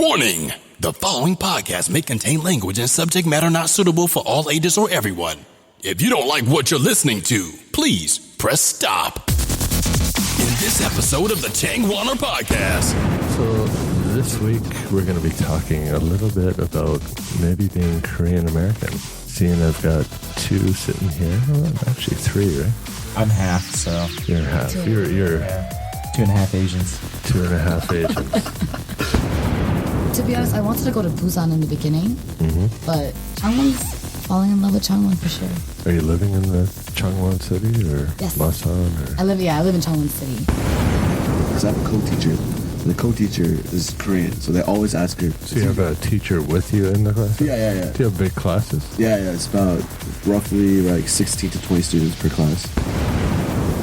Warning! The following podcast may contain language and subject matter not suitable for all ages or everyone. If you don't like what you're listening to, please press stop. In this episode of the Changwoner Podcast. So this week we're going to be talking a little bit about maybe being Korean American. Seeing I've got two sitting here. Well, actually three, right? I'm half, so. You're half. You're 2.5 Asians. 2.5 Asians. To be honest, I wanted to go to Busan in the beginning, but Changwon's falling in love with Changwon for sure. Are you living in the Changwon city or Yes. Masan? Or? I live in Changwon City. Because I have a co-teacher. And the co-teacher is Korean, so they always ask her. So you have a teacher with you in the class? Yeah. Do you have big classes? Yeah, it's about roughly like 16 to 20 students per class.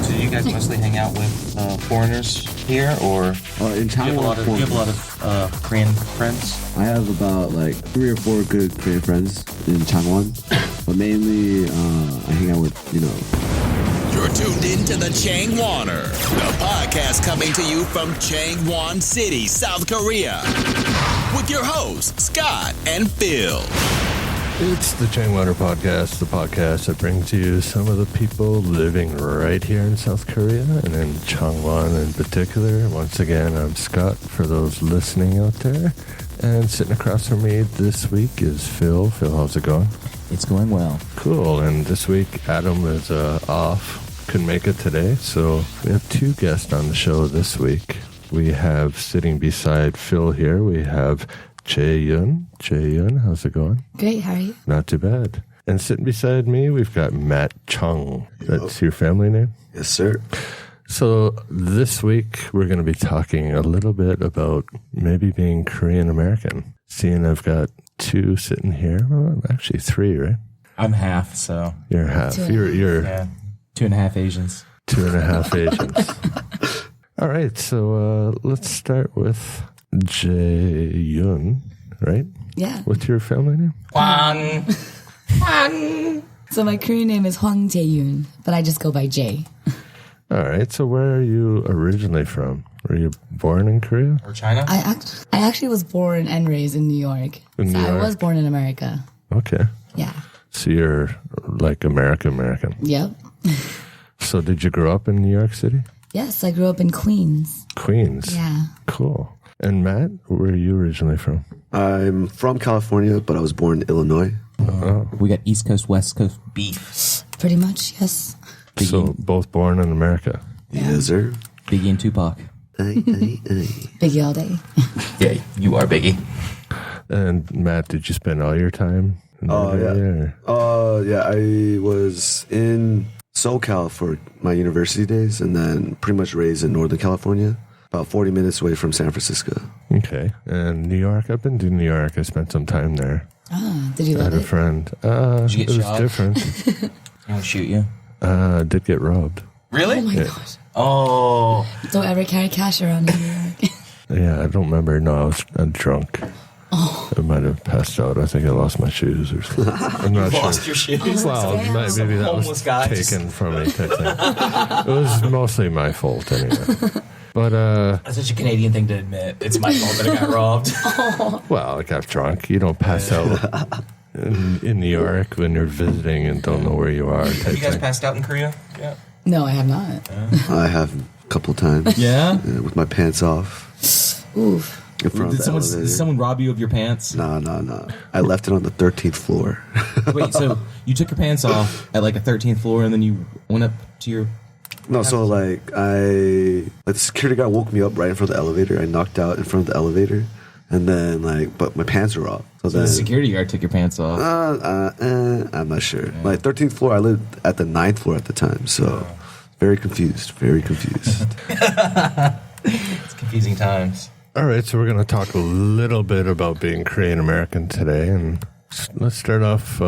So do you guys mostly hang out with foreigners here, or In do you have a lot of Korean friends? I have about like 3 or 4 good Korean friends in Changwon, but mainly I hang out with, You're tuned in to the Changwoner, the podcast coming to you from Changwon City, South Korea. With your hosts, Scott and Phil. It's the Changwoner Podcast, the podcast that brings you some of the people living right here in South Korea and in Changwon in particular. Once again, I'm Scott, for those listening out there. And sitting across from me this week is Phil. Phil, how's it going? It's going well. Cool. And this week, Adam is off. Couldn't make it today. So we have 2 guests on the show this week. We have, sitting beside Phil here, we have Jaeyoon. Jaeyoon, how's it going? Great, how are you? Not too bad. And sitting beside me, we've got Matt Chung. That's your family name? Yes, sir. So this week, we're going to be talking a little bit about maybe being Korean American. Seeing I've got 2 sitting here. Well, actually 3, right? I'm half, so. You're half. You're 2.5 Asians. 2.5 Asians. All right, so let's start with Jaeyoon, right? Yeah. What's your family name? Hwang. So my Korean name is Hwang Jaeyoon, but I just go by Jae. All right, so where are you originally from? Were you born in Korea? Or China? I actually was born and raised in New York. In New I York? was born in America. Okay. Yeah. So you're like American. Yep. So did you grow up in New York City? Yes, I grew up in Queens. Queens. Yeah. Cool. And Matt, where are you originally from? I'm from California, but I was born in Illinois. We got East Coast, West Coast beef. Pretty much, yes. So both born in America. Yes, sir. Biggie and Tupac. Biggie all day. Yeah, you are Biggie. And Matt, did you spend all your time in the area? Yeah, I was in SoCal for my university days, and then pretty much raised in Northern California, about 40 minutes away from San Francisco. Okay. And New York, I've been to New York. I spent some time there. Did you I love had a it? friend. Did you It get was shot? different. I want to shoot you. I did get robbed. Really? Oh my gosh. Oh. Don't ever carry cash around in New York. Yeah, I don't remember. No, I'm drunk. I might have passed out. I think I lost my shoes or something. I'm not sure. Lost your shoes. Well, maybe that was homeless guy taken from me. Type thing. It was mostly my fault anyway. But, That's such a Canadian thing to admit. It's my fault that I got robbed. well, I got drunk. You don't pass out in New York when you're visiting and don't know where you are. Have Type you guys thing. passed out in Korea? Yeah. No, I have not. I have a couple times. Yeah? With my pants off. Oof. In front of the elevator. Did someone rob you of your pants? No. I left it on the 13th floor. Wait, so you took your pants off at like a 13th floor and then you went up to your... No, so like the security guard woke me up right in front of the elevator. I knocked out in front of the elevator, and then but my pants were off. So then The security guard took your pants off. I'm not sure. Yeah. My 13th floor. I lived at the 9th floor at the time, so very confused. It's confusing times. All right, so we're going to talk a little bit about being Korean American today. And let's start off.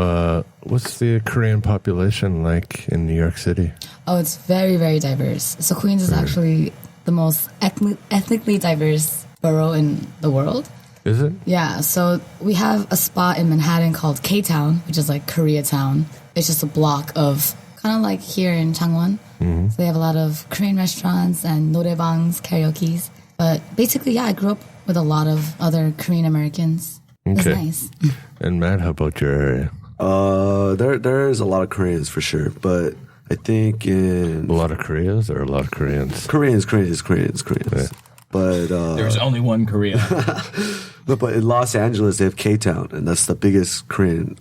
What's the Korean population like in New York City? Oh, it's very, very diverse. So Queens is actually the most ethnically diverse borough in the world. Is it? Yeah, so we have a spot in Manhattan called K-Town, which is like Koreatown. It's just a block of, kind of like here in Changwon. So they have a lot of Korean restaurants and norebangs, karaoke's. But basically, yeah, I grew up with a lot of other Korean Americans. It was nice. And Matt, how about your area? There's a lot of Koreans for sure, but I think in A lot of Koreans or a lot of Koreans? Koreans. Yeah. But There's only one Korea. but in Los Angeles they have K-Town, and that's the biggest Korean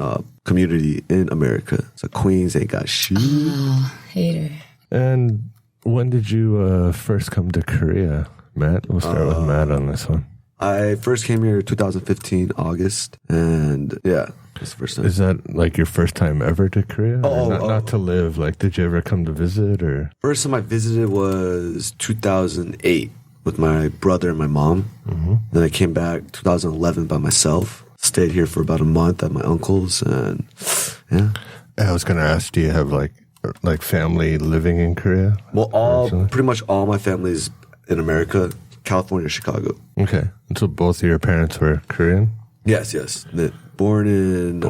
community in America. So Queens ain't got shit. Hater. And when did you first come to Korea, Matt? We'll start with Matt on this one. I first came here 2015 August, and yeah, that's the first time. Is that like your first time ever to Korea? Not to live. Like, did you ever come to visit or? First time I visited was 2008 with my brother and my mom. Mm-hmm. Then I came back 2011 by myself. Stayed here for about a month at my uncle's, and yeah. I was going to ask, do you have like family living in Korea? Well, pretty much all my family's in America, California, Chicago. Okay. And so both of your parents were Korean? Yes. Born in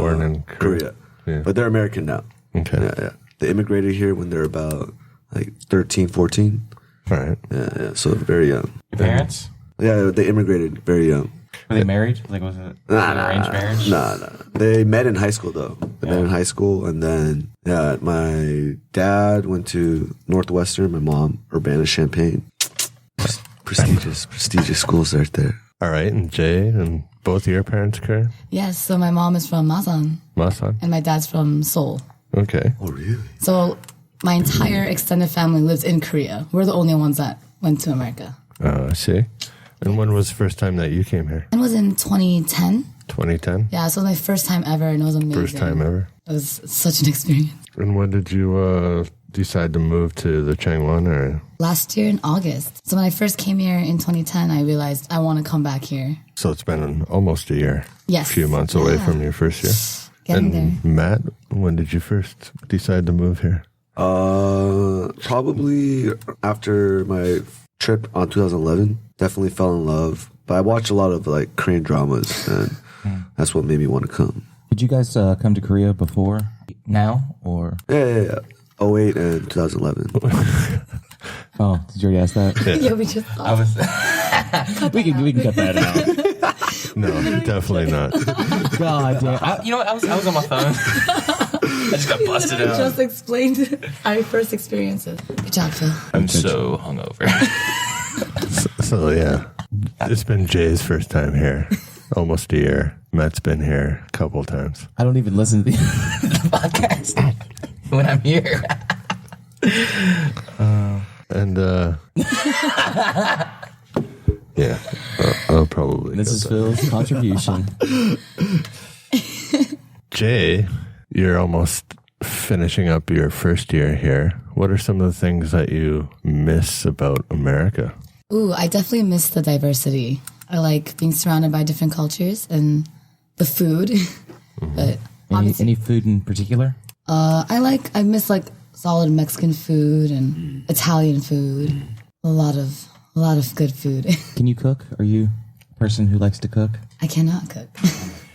Korea. Yeah. But they're American now. Okay. Yeah. They immigrated here when they're about like 13, 14. All right. Yeah. So very young. Your parents? Yeah, they immigrated very young. Were they married? Like, was it an arranged marriage? Nah. They met in high school, though. They met in high school, and then, my dad went to Northwestern, my mom, Urbana-Champaign. Prestigious schools right there. All right. And Jae, and both of your parents Korean? Yes, so my mom is from Masan, Masan? and my dad's from Seoul. Okay. Oh, really? So my entire extended family lives in Korea. We're the only ones that went to America. I see. And when was the first time that you came here? It was in 2010. 2010? Yeah, so it was my first time ever, and it was amazing. First time ever? It was such an experience. And when did you decide to move to the Changwon area? Last year in August. So when I first came here in 2010, I realized I want to come back here. So it's been almost a year. Yes. A few months away from your first year. Getting And there. Matt, when did you first decide to move here? Probably after my trip on 2011. Definitely fell in love. But I watched a lot of like Korean dramas, and that's what made me want to come. Did you guys come to Korea before now, or? Yeah. 08 and 2011. Oh, did you already ask that? Yeah, we just I was. we can cut that out. No, definitely not. God damn! I was on my phone. I just got busted out. just explained our first experiences. Good job, Phil. I'm so hungover. So yeah, it's been Jay's first time here. Almost a year. Matt's been here a couple times. I don't even listen to the podcast when I'm here. Yeah, I'll probably. This is Phil's contribution. Jae, you're almost finishing up your first year here. What are some of the things that you miss about America? Ooh, I definitely miss the diversity. I like being surrounded by different cultures and the food. But Any food in particular? I miss like solid Mexican food and Italian food. A lot of good food. Can you cook? Are you a person who likes to cook? I cannot cook.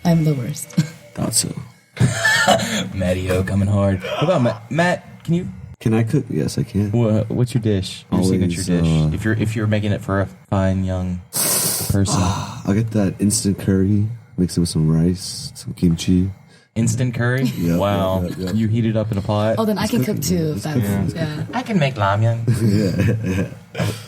I'm the worst. Thought so. Matty-o coming hard. What about Matt? Can you? Can I cook? Yes, I can. What's your dish? Your signature dish? If you're making it for a fine young person. I'll get that instant curry, mix it with some rice, some kimchi. Instant curry? Yep, Wow. yep. You heat it up in a pot? Oh, then I can cook too. If that's, yeah. I can make ramyun.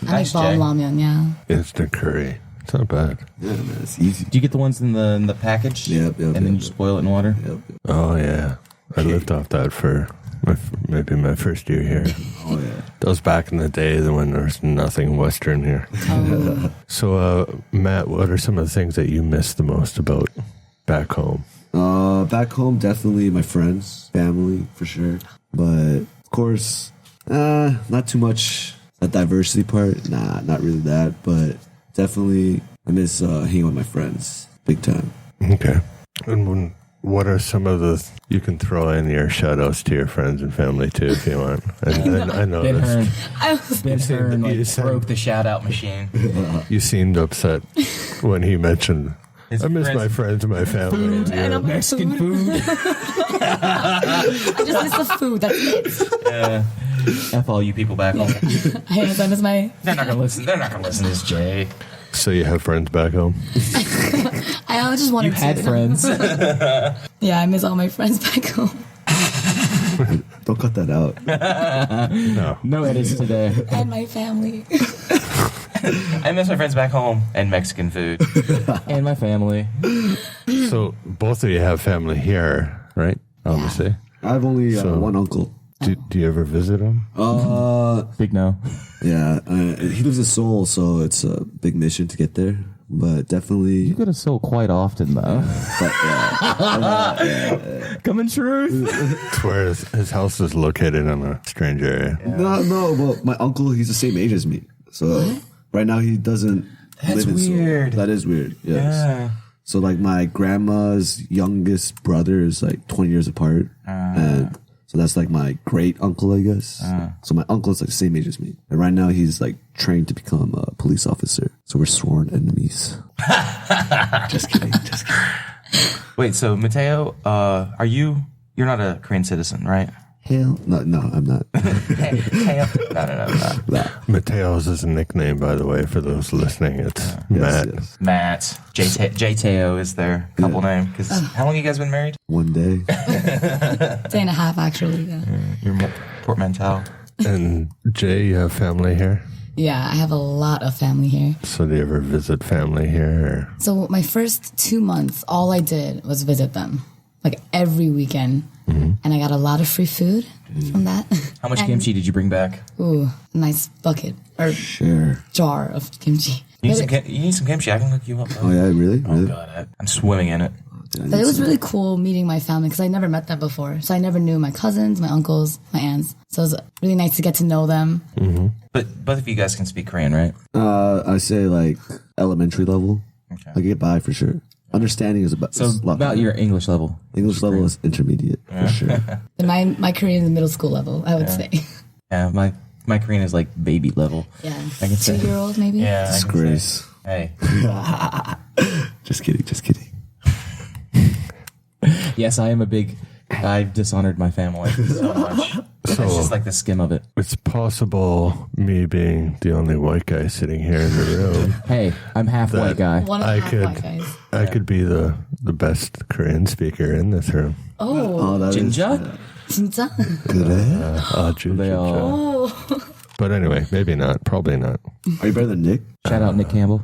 I make bomb ramyun, yeah. Instant curry. It's not bad. Yeah, man, it's easy. Do you get the ones in the package? Yep, and then you just boil it in water? Yep. Oh yeah, I lived off that for maybe my first year here. Oh yeah. That was back in the day when there was nothing Western here. Oh. So, Matt, what are some of the things that you miss the most about back home? Back home, definitely my friends, family, for sure. But, of course, not too much that diversity part. Nah, not really that. But definitely, I miss hanging with my friends. Big time. Okay. And what are some of the... You can throw in your shout-outs to your friends and family, too, if you want. I know Ben this. Hearn. Ben Hearn broke the shout-out machine. You seemed upset when he mentioned... His I miss friends- my friends and my family. Food, and I'm like, Mexican food. I just miss the food. That's it. F all you people back home. I miss my... They're not gonna listen. They're not gonna listen to this, Jay. So you have friends back home? I just wanted You had to. friends. Yeah, I miss all my friends back home. Don't cut that out. No edits today. And my family. I miss my friends back home and Mexican food. And my family. So both of you have family here, right? Obviously. I have only one uncle. Do you ever visit him? Big no. Yeah, he lives in Seoul, so it's a big mission to get there. But definitely, You go to Seoul quite often, though. Come in truth. It's where his house is located in a strange area. no. Well, my uncle, he's the same age as me. So right now he doesn't live in weird. Seoul. That is weird. Yes. Yeah. So like my grandma's youngest brother is like 20 years apart, and so that's like my great uncle, I guess. So my uncle is like the same age as me, and right now he's like trained to become a police officer. So we're sworn enemies. Just kidding. Wait, so Mateo, you're not a Korean citizen, right? Hell, no, I'm not. Hey, no. Mateo's is a nickname, by the way, for those listening. It's Matt. Yes. Matt. J-Teo is their couple name. Because how long you guys been married? One day. Day and a half, actually. Yeah. Your portmanteau. And Jay, you have family here? Yeah, I have a lot of family here. So do you ever visit family here? Or? So my first 2 months, all I did was visit them, like every weekend. And I got a lot of free food from that. How much And- kimchi did you bring back? Ooh, a nice bucket or Sure. jar of kimchi. You need some kimchi. I can hook you up. Oh yeah, really? Oh, God. I'm swimming in it. But it was really cool meeting my family because I never met them before. So I never knew my cousins, my uncles, my aunts. So it was really nice to get to know them. But both of you guys can speak Korean, right? I say like elementary level. Okay. I can get by for sure. Understanding is So is a lot about better. your English level. English level is intermediate for sure. And my Korean is middle school level, I would say. Yeah, my Korean is like baby level. Yeah. I can say. 2-year-old maybe? Yeah. I can Disgrace. say, Hey. Just kidding. Yes, I've dishonored my family so much. It's just like the skim of it. It's possible, me being the only white guy sitting here in the room, Hey, I'm half white guy. One and a half white guys. I could be the best Korean speaker in this room. Oh, that is Jinja? 진짜? They all. But anyway, maybe not. Probably not. Are you better than Nick? Shout out Nick Campbell.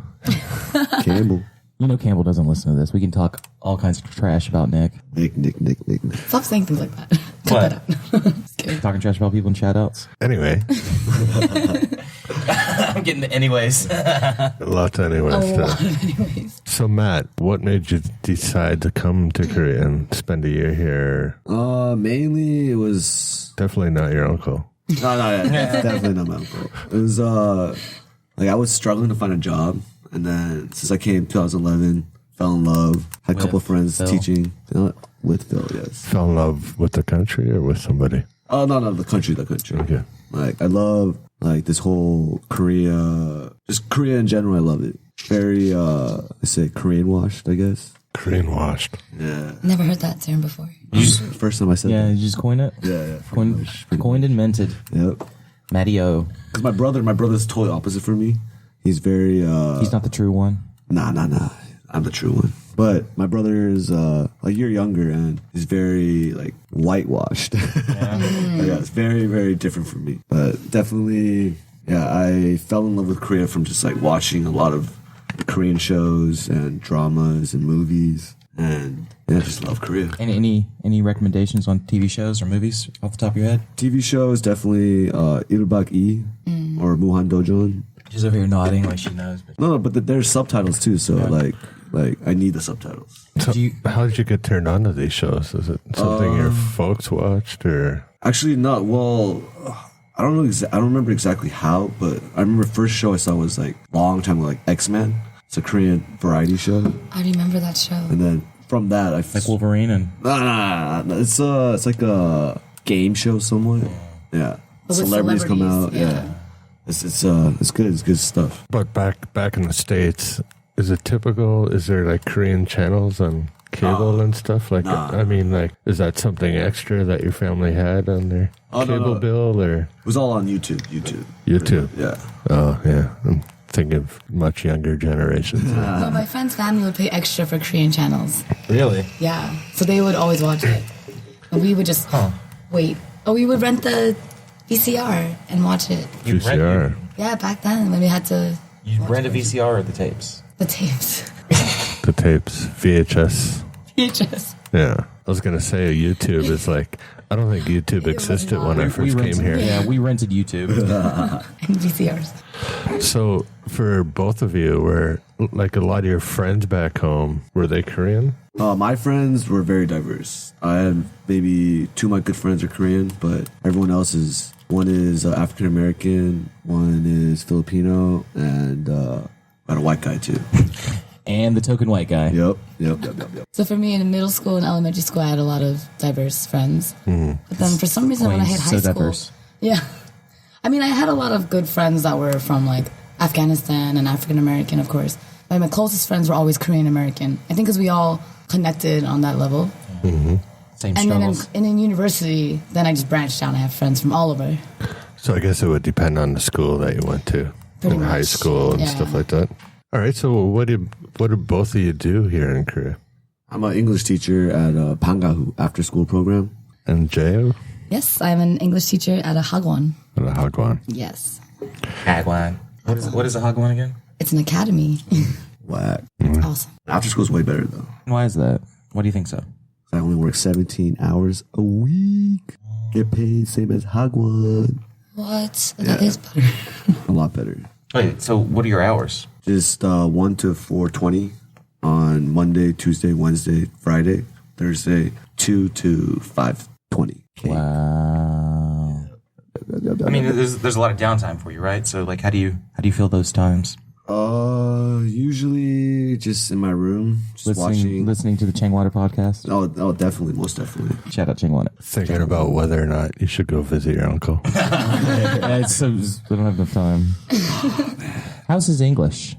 Campbell. You know Campbell doesn't listen to this. We can talk all kinds of trash about Nick. Nick. Stop saying things like that. Cut that out. Just kidding. Talking trash about people in shout outs. Anyway, I'm getting the anyways. lots of anyways A lot stuff. of anyways. So Matt, what made you decide to come to Korea and spend a year here? Mainly it was Definitely not your uncle. no, definitely not my uncle. It was like I was struggling to find a job, and then since I came 2011, fell in love. Had a couple of friends Phil? teaching with Phil. Yes. Fell in love with the country or with somebody? Oh no, the country. Okay. Like I love like this whole Korea, just Korea in general. I love it. Very I say Korean washed, I guess. Korean washed. Yeah. Never heard that term before. First time I said Yeah, that. you just coin it? Yeah. Coined and minted. Yep. Matty-O. Because my brother's totally opposite for me. He's very He's not the true one. Nah. I'm the true one. But my brother is a year younger, and he's very like whitewashed. Yeah, it's very, very different from me. But definitely, yeah, I fell in love with Korea from just like watching a lot of Korean shows and dramas and movies, and yeah, I just love Korea. And any recommendations on TV shows or movies off the top of your head? TV shows definitely Ilbak E or Muhan Dojon. She's over here nodding like she knows. But No, but there's subtitles too, so like I need the subtitles. So how did you get turned on to these shows? Is it something your folks watched or? Actually, not well. I don't know. I don't remember exactly how, but I remember the first show I saw was like long time ago, like X-Men. It's a Korean variety show, I remember that show. and then from that I like Wolverine and nah. It's like a game show somewhat. Yeah, But with celebrities come out. celebrities, Yeah, it's good. It's good stuff. But back in the States, is it typical? Is there like Korean channels on cable and stuff? Like, I mean, like, is that something extra that your family had on their cable bill or It was all on YouTube. YouTube? Yeah. Oh, yeah. I'm thinking of much younger generations. So my friend's family would pay extra for Korean channels. Really? Yeah. So they would always watch it. And we would just wait. Oh, we would rent the VCR and watch it. VCR. Yeah, back then when we had to... You rent a VCR or the tapes? The tapes. The tapes. VHS. VHS. Yeah. I was going to say YouTube is like, I don't think YouTube existed when I first came here. Yeah, we rented YouTube. And VCRs. So for both of you, were like a lot of your friends back home, were they Korean? My friends were very diverse. I had maybe 2 of my good friends are Korean, but everyone else is, one is African American, one is Filipino, and got a white guy too. And the token white guy. Yep. So for me in middle school and elementary school, I had a lot of diverse friends. But then for some reason when I hit high school... diverse. Yeah. I mean, I had a lot of good friends that were from like Afghanistan and African American, of course. But my closest friends were always Korean American. I think because we all connected on that level. Same And struggles. then in university, then I just branched out. I have friends from all over. So I guess it would depend on the school that you went to, Pretty in high much, school and yeah. stuff like that. All right. So what did both of you do here in Korea? I'm an English teacher at Pangahu after school program. And Jae Yes, I'm an English teacher at a Hagwon. at a Hwang. Yes. Hagwon. What is a Hagwon again? It's an academy. Whack. Awesome. After school's way better though. Why is that? Why do you think so? I only work 17 hours a week. Get paid same as Hagwon. What? That is better. A lot better. Wait, so what are your hours? Just 1 to 4:20 on Monday, Tuesday, Wednesday, Friday, Thursday, 2 to 5:20. Wow. I mean, there's a lot of downtime for you, right? So, like, how do you fill those times? Usually just in my room, just watching. Listening to the Changwoner Podcast. Oh, definitely, most definitely. Shout out Changwon. Thinking about whether or not you should go visit your uncle. I don't have enough time. How's his English?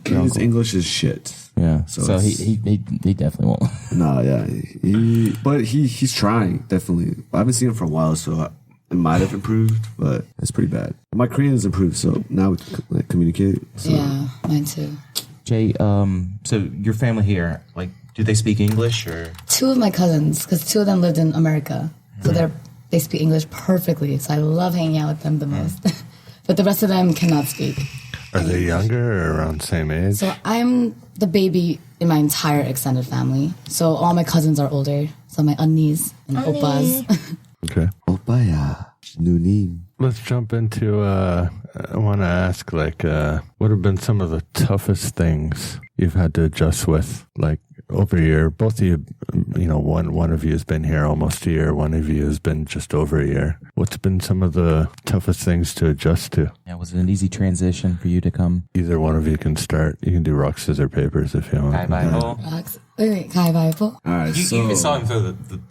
His English is shit. Yeah, So so it's- he definitely won't. Nah, yeah, he's trying definitely. I haven't seen him for a while, so it might have improved, but it's pretty bad. My Korean has improved, so now we can like, communicate. So. Yeah, mine too. Jay, so your family here, like, do they speak English or? 2 of my cousins, because 2 of them lived in America, so they speak English perfectly. So I love hanging out with them the most. But the rest of them cannot speak. Are they younger or around the same age? So I'm the baby in my entire extended family. So all my cousins are older. So my unnies and oppas. Okay. Opaya, nunim. Let's jump into, I want to ask, like, what have been some of the toughest things you've had to adjust with? Like, over a year, both of you, one of you has been here almost a year, one of you has been just over a year. What's been some of the toughest things to adjust to? Yeah, was it an easy transition for you to come? Either one of you can start. You can do rock, scissors, papers if you want. Wait, 가위바위보? All right, You saw him throw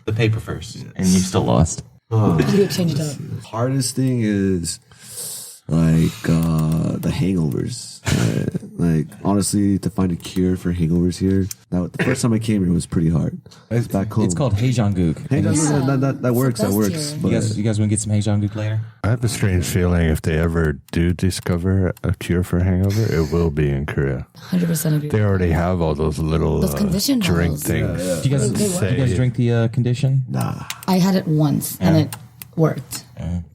the paper first, and you still lost. You change it up. hardest thing is like the hangovers. Like honestly, to find a cure for hangovers here, the first time I came here was pretty hard. Back home, It's called Haejanguk. Hey, that works. the That best works. here. But You guys want to get some Haejanguk later? I have a strange feeling if they ever do discover a cure for hangover, it will be in Korea. 100% agree. They already have all those little Those condition drink bottles. things. Do you guys, They you guys drink the condition? nah, I had it once and it worked.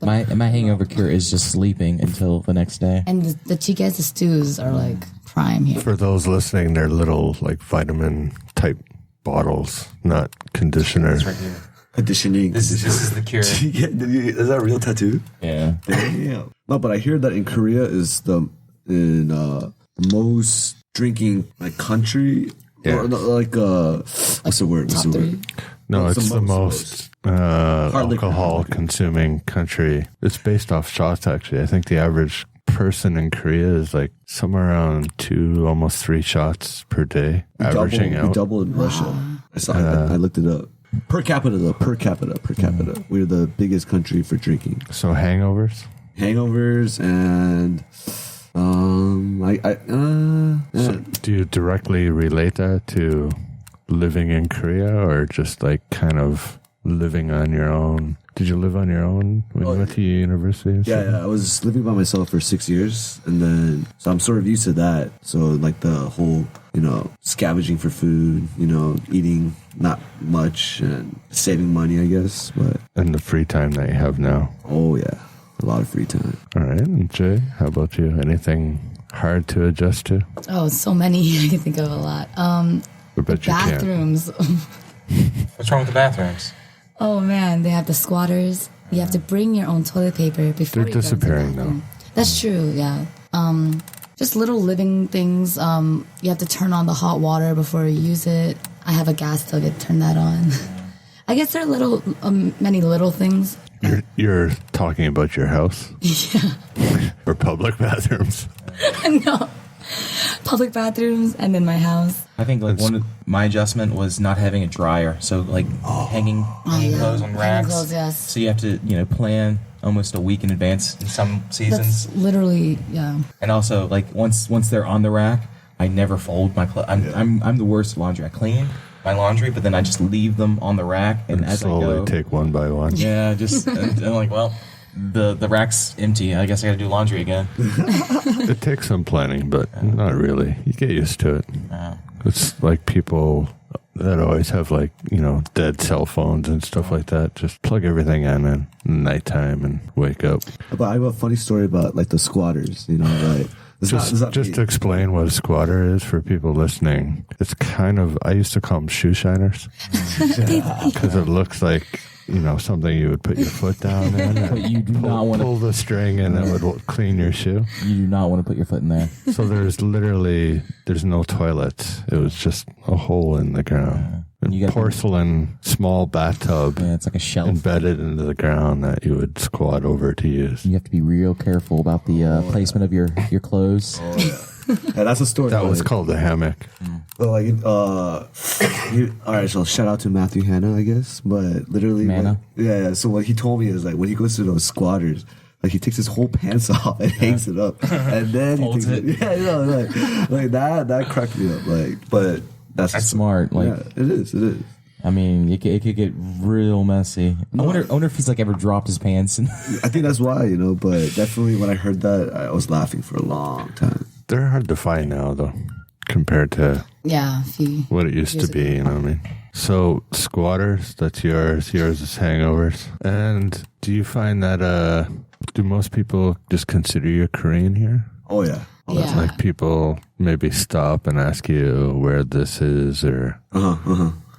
My hangover cure is just sleeping until the next day. And the chicas, the stews are like prime here. For those listening, they're little like vitamin type bottles, not conditioner. Right here. conditioning. This is the cure. Is that a real tattoo? Yeah. Damn. No, but I hear that in Korea is the most drinking like country. Yeah. Or, like what's the word? What's Top the 3. word? No, What's it's the most liquor. alcohol consuming country. It's based off shots, actually. I think the average person in Korea is like somewhere around 2, almost 3 shots per day, averaging We out. double in Russia. I looked it up. Per capita, though. Per capita. We're the biggest country for drinking. So hangovers? Hangovers and So do you directly relate that to living in Korea or just like kind of living on your own Did you live on your own when you went to university? And stuff? Yeah, I was living by myself for 6 years, and then so I'm sort of used to that. So like the whole, scavenging for food, eating not much and saving money, I guess. But And the free time that you have now. oh yeah, a lot of free time. All right, and Jay, how about you? Anything hard to adjust to? Oh, so many. I can think of a lot. I bet you can't. Bathrooms. What's wrong with the bathrooms? Oh man, they have the squatters. You have to bring your own toilet paper before They're you go to the disappearing bathroom. now. That's true, yeah. Just little living things. You have to turn on the hot water before you use it. I have a gas stove, you turn that on. I guess there are many little things. You're talking about your house? Yeah. Or public bathrooms? No. Public bathrooms and then my house. I think like one of my adjustment was not having a dryer. So like hanging clothes on Hanging racks. clothes, yes. So you have to, plan almost a week in advance in some seasons. That's literally, yeah. And also like once they're on the rack, I never fold my clothes. I'm the worst at laundry. I clean my laundry, but then I just leave them on the rack and as I Slowly go, take one by one. yeah, just and I'm like, well, the rack's empty. I guess I got to do laundry again. It takes some planning, but not really. You get used to it. It's like people that always have dead cell phones and stuff like that. Just plug everything in nighttime and wake up. But I have a funny story about like the squatters. Like Just to explain what a squatter is for people listening, it's kind of, I used to call them shoe shiners because it looks like, something you would put your foot down in But you do not want to pull the string and it would clean your shoe. You do not want to put your foot in there. So there's no toilets. It was just a hole in the ground. And you got porcelain small bathtub Yeah, it's like a shelf. embedded into the ground that you would squat over to use. You have to be real careful about the placement of your clothes. Yeah, that's a story. That was called the hammock. All right, so shout out to Matthew Hanna, I guess. But literally, Manna? yeah. So what he told me is like when he goes to those squatters, like he takes his whole pants off and hangs it up, and then Folds he takes it. Yeah, like that cracked me up. But that's smart. Like, yeah, it is. I mean, it could get real messy. I wonder if he's like ever dropped his pants. And I think that's why, But definitely when I heard that, I was laughing for a long time. They're hard to find now, though, compared to Yeah, what it used to be, you know what I mean? So, squatters, that's yours. Yours is hangovers. And do you find that, do most people just consider you Korean here? Oh, yeah. Yeah. Like people maybe stop and ask you where this is or...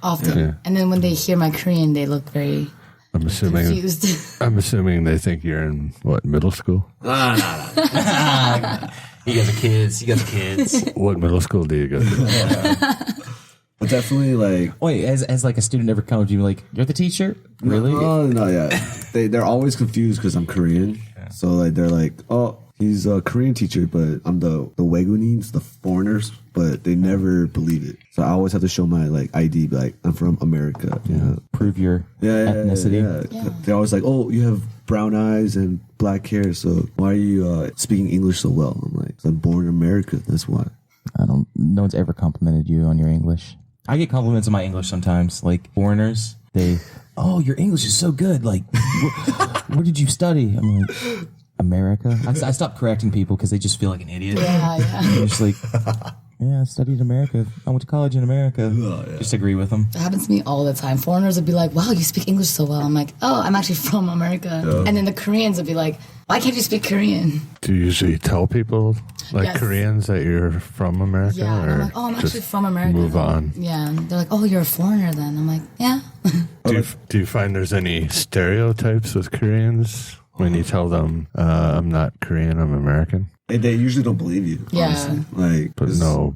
Often. Yeah. And then when they hear my Korean, they look very I'm assuming confused. I'm assuming they think you're in, middle school? you guys are kids. What middle school do you go to? But definitely, like... Wait, as like a student ever comes to you, like, you're the teacher? Really? Oh, no, yeah. They're always confused because I'm Korean. So, like, they're like, oh... He's a Korean teacher, but I'm the Waegunins, the foreigners, but they never believe it. So I always have to show my ID, be like, I'm from America. Prove your ethnicity. Yeah. They're always like, oh, you have brown eyes and black hair, so why are you speaking English so well? I'm like, I'm born in America, that's why. No one's ever complimented you on your English. I get compliments on my English sometimes, like foreigners. Oh, your English is so good. Like, where did you study? I'm like... America. I stopped correcting people because they just feel like an idiot. Yeah. They're just like, yeah, I studied America. I went to college in America. Just agree with them. It happens to me all the time. Foreigners would be like, wow, you speak English so well. I'm like, oh, I'm actually from America. And then the Koreans would be like, why can't you speak Korean? Do you usually tell people, Yes. Koreans, that you're from America? Yeah, and or I'm like, oh, I'm actually just from America. Move on. Yeah, and they're like, oh, you're a foreigner then. I'm like, yeah. Do you find there's any stereotypes with Koreans when you tell them, I'm not Korean, I'm American? They usually don't believe you. Yeah. Honestly. Like, But no,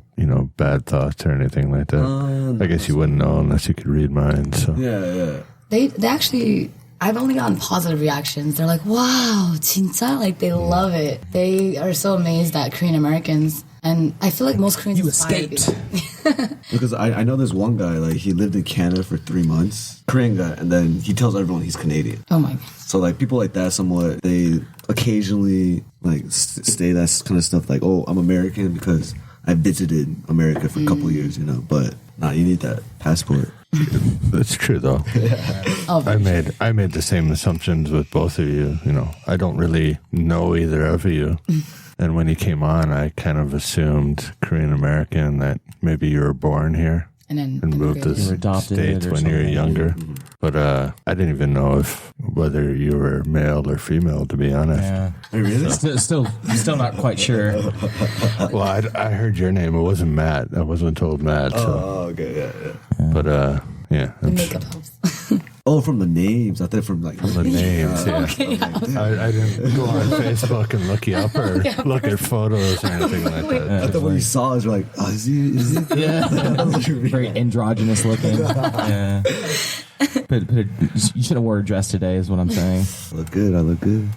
bad thoughts or anything like that. I guess you wouldn't know unless you could read minds. So. Yeah. They actually, I've only gotten positive reactions. They're like, wow, 진짜? Like, they love it. They are so amazed at Korean Americans. And I feel like most Koreans You aspire to be- escaped. Because I know this one guy, like, he lived in Canada for 3 months, Korean guy, and then he tells everyone he's Canadian. Oh my God. So, like, people like that somewhat, they occasionally, like, say that kind of stuff, like, oh, I'm American because I visited America for a couple of years, But, nah, you need that passport. It's true though. Oh, I made the same assumptions with both of you. You know, I don't really know either of you. And when you came on, I kind of assumed Korean American, that maybe you were born here and then and moved to You were the adopted States or when you were something. younger. But I didn't even know whether you were male or female, to be honest. Yeah. Hey, really? Still not quite sure. Well, I heard your name. It wasn't Matt. I wasn't told Matt. So. Oh, okay, yeah. But yeah, the I'm makeup helps. Oh, from the names. I thought from like the names. Yeah. Okay, I didn't go on Facebook and look you up or look at photos or anything like that. I thought when you saw us, you're like, oh, is he? Yeah. Very androgynous looking. Yeah. But you should have wore a dress today, is what I'm saying. I look good.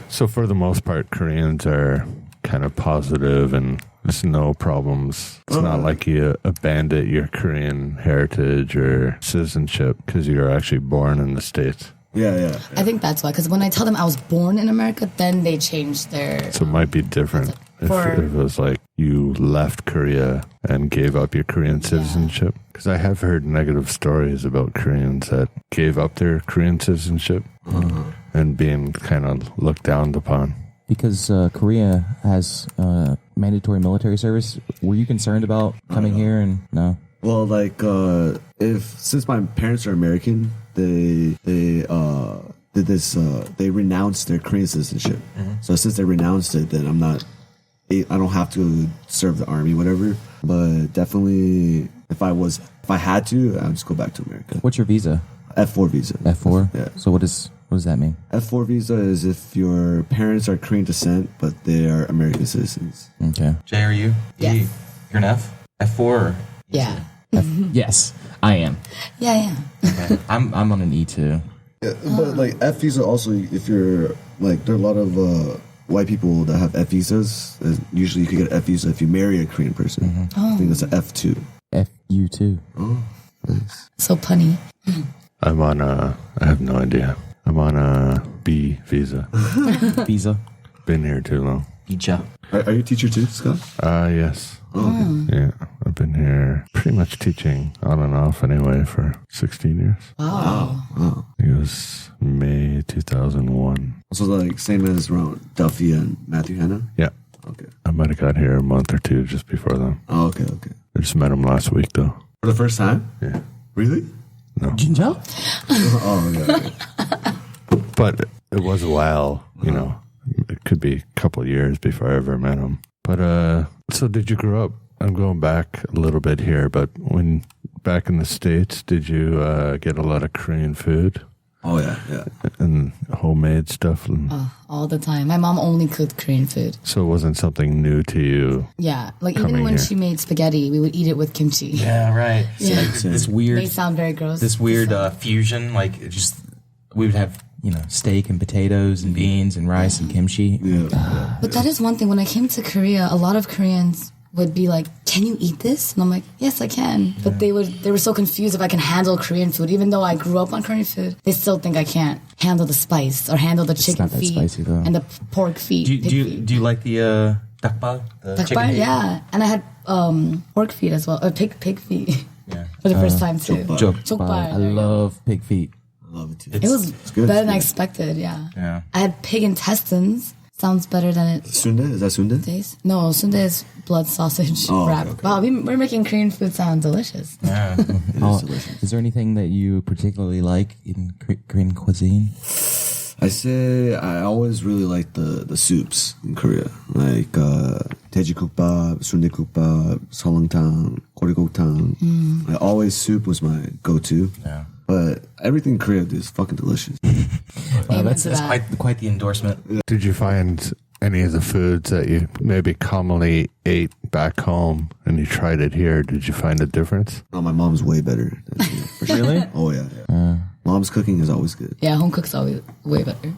So for the most part, Koreans are kind of positive and there's no problems. It's not like you abandon your Korean heritage or citizenship because you're actually born in the States. Yeah. I think that's why, because when I tell them I was born in America, then they change their. So it might be different if it was like you left Korea and gave up your Korean citizenship. Because I have heard negative stories about Koreans that gave up their Korean citizenship and being kind of looked down upon. Because Korea has mandatory military service, were you concerned about coming here? And no. Well, like since my parents are American, they did this. They renounced their Korean citizenship. So since they renounced it, then I don't have to serve the army, whatever. But definitely, if I had to, I'd just go back to America. What's your visa? F4 visa. F4? Yeah. So what does that mean? F4 visa is if your parents are Korean descent, but they are American citizens. Okay. Jay, are you? Yes. You're an F? F4? Or? Yeah. Yes, I am. Yeah. Okay. I'm on an E2. Yeah, but like F visa also, if you're like, there are a lot of white people that have F visas. And usually you could get an F visa if you marry a Korean person. I think that's an F2. FU2. Oh, nice. So punny. I'm on I have no idea. I'm on a B visa. Visa. Been here too long. Icha. Are you a teacher too, Scott? Yes. Oh, okay. Yeah, I've been here pretty much teaching on and off anyway for 16 years. Wow. Oh. It was May 2001. So like same as around Duffy and Matthew Hanna? Yeah, Okay. I might have got here a month or two just before them. Oh, okay. I just met him last week though. For the first time? Yeah. Really? Ginger? Oh, okay. But it was a while, you know. It could be a couple of years before I ever met him. But so did you grow up? I'm going back a little bit here, but when back in the States, did you get a lot of Korean food Oh, yeah. and homemade stuff? And All the time. My mom only cooked Korean food. so it wasn't something new to you. Yeah. Like Coming even when here. she made spaghetti, we would eat it with kimchi. Yeah, right. Yeah. Like, this weird, They sound very gross. this weird fusion. Like it just, we would have Steak and potatoes and beans and rice and kimchi. Yeah. But that is one thing. When I came to Korea, a lot of Koreans would be like, "Can you eat this?" And I'm like, "Yes, I can." But they were so confused if I can handle Korean food, even though I grew up on Korean food. They still think I can't handle the spice or handle the chicken not that feet spicy, though. and the pork feet. Do pig you feet. do you like the dakbal? The chicken Dakbar, feet? yeah, and I had pork feet as well, or pig feet Yeah. for the first time too. Jokbal. I love pig feet. Love it too. It was good, better than it's I good. expected. Yeah. Yeah. I had pig intestines. Sounds better than it Sundae? Is that Sundae? tastes. No, sundae is blood sausage Oh, wrap. okay. Wow, we're making Korean food sound delicious. Yeah. Is there anything that you particularly like in Korean cuisine? I say I always really like the soups in Korea, like 돼지국밥, 순대국밥, 설렁탕, 고리곰탕. Like, always soup was my go-to. Yeah. But everything in Korea is fucking delicious. Amen to That's that. quite the endorsement. Did you find any of the foods that you maybe commonly ate back home and you tried it here? Did you find a difference? Oh, my mom's way better. Than me, for sure. Really? Oh yeah. Mom's cooking is always good. Yeah, home cook's always way better.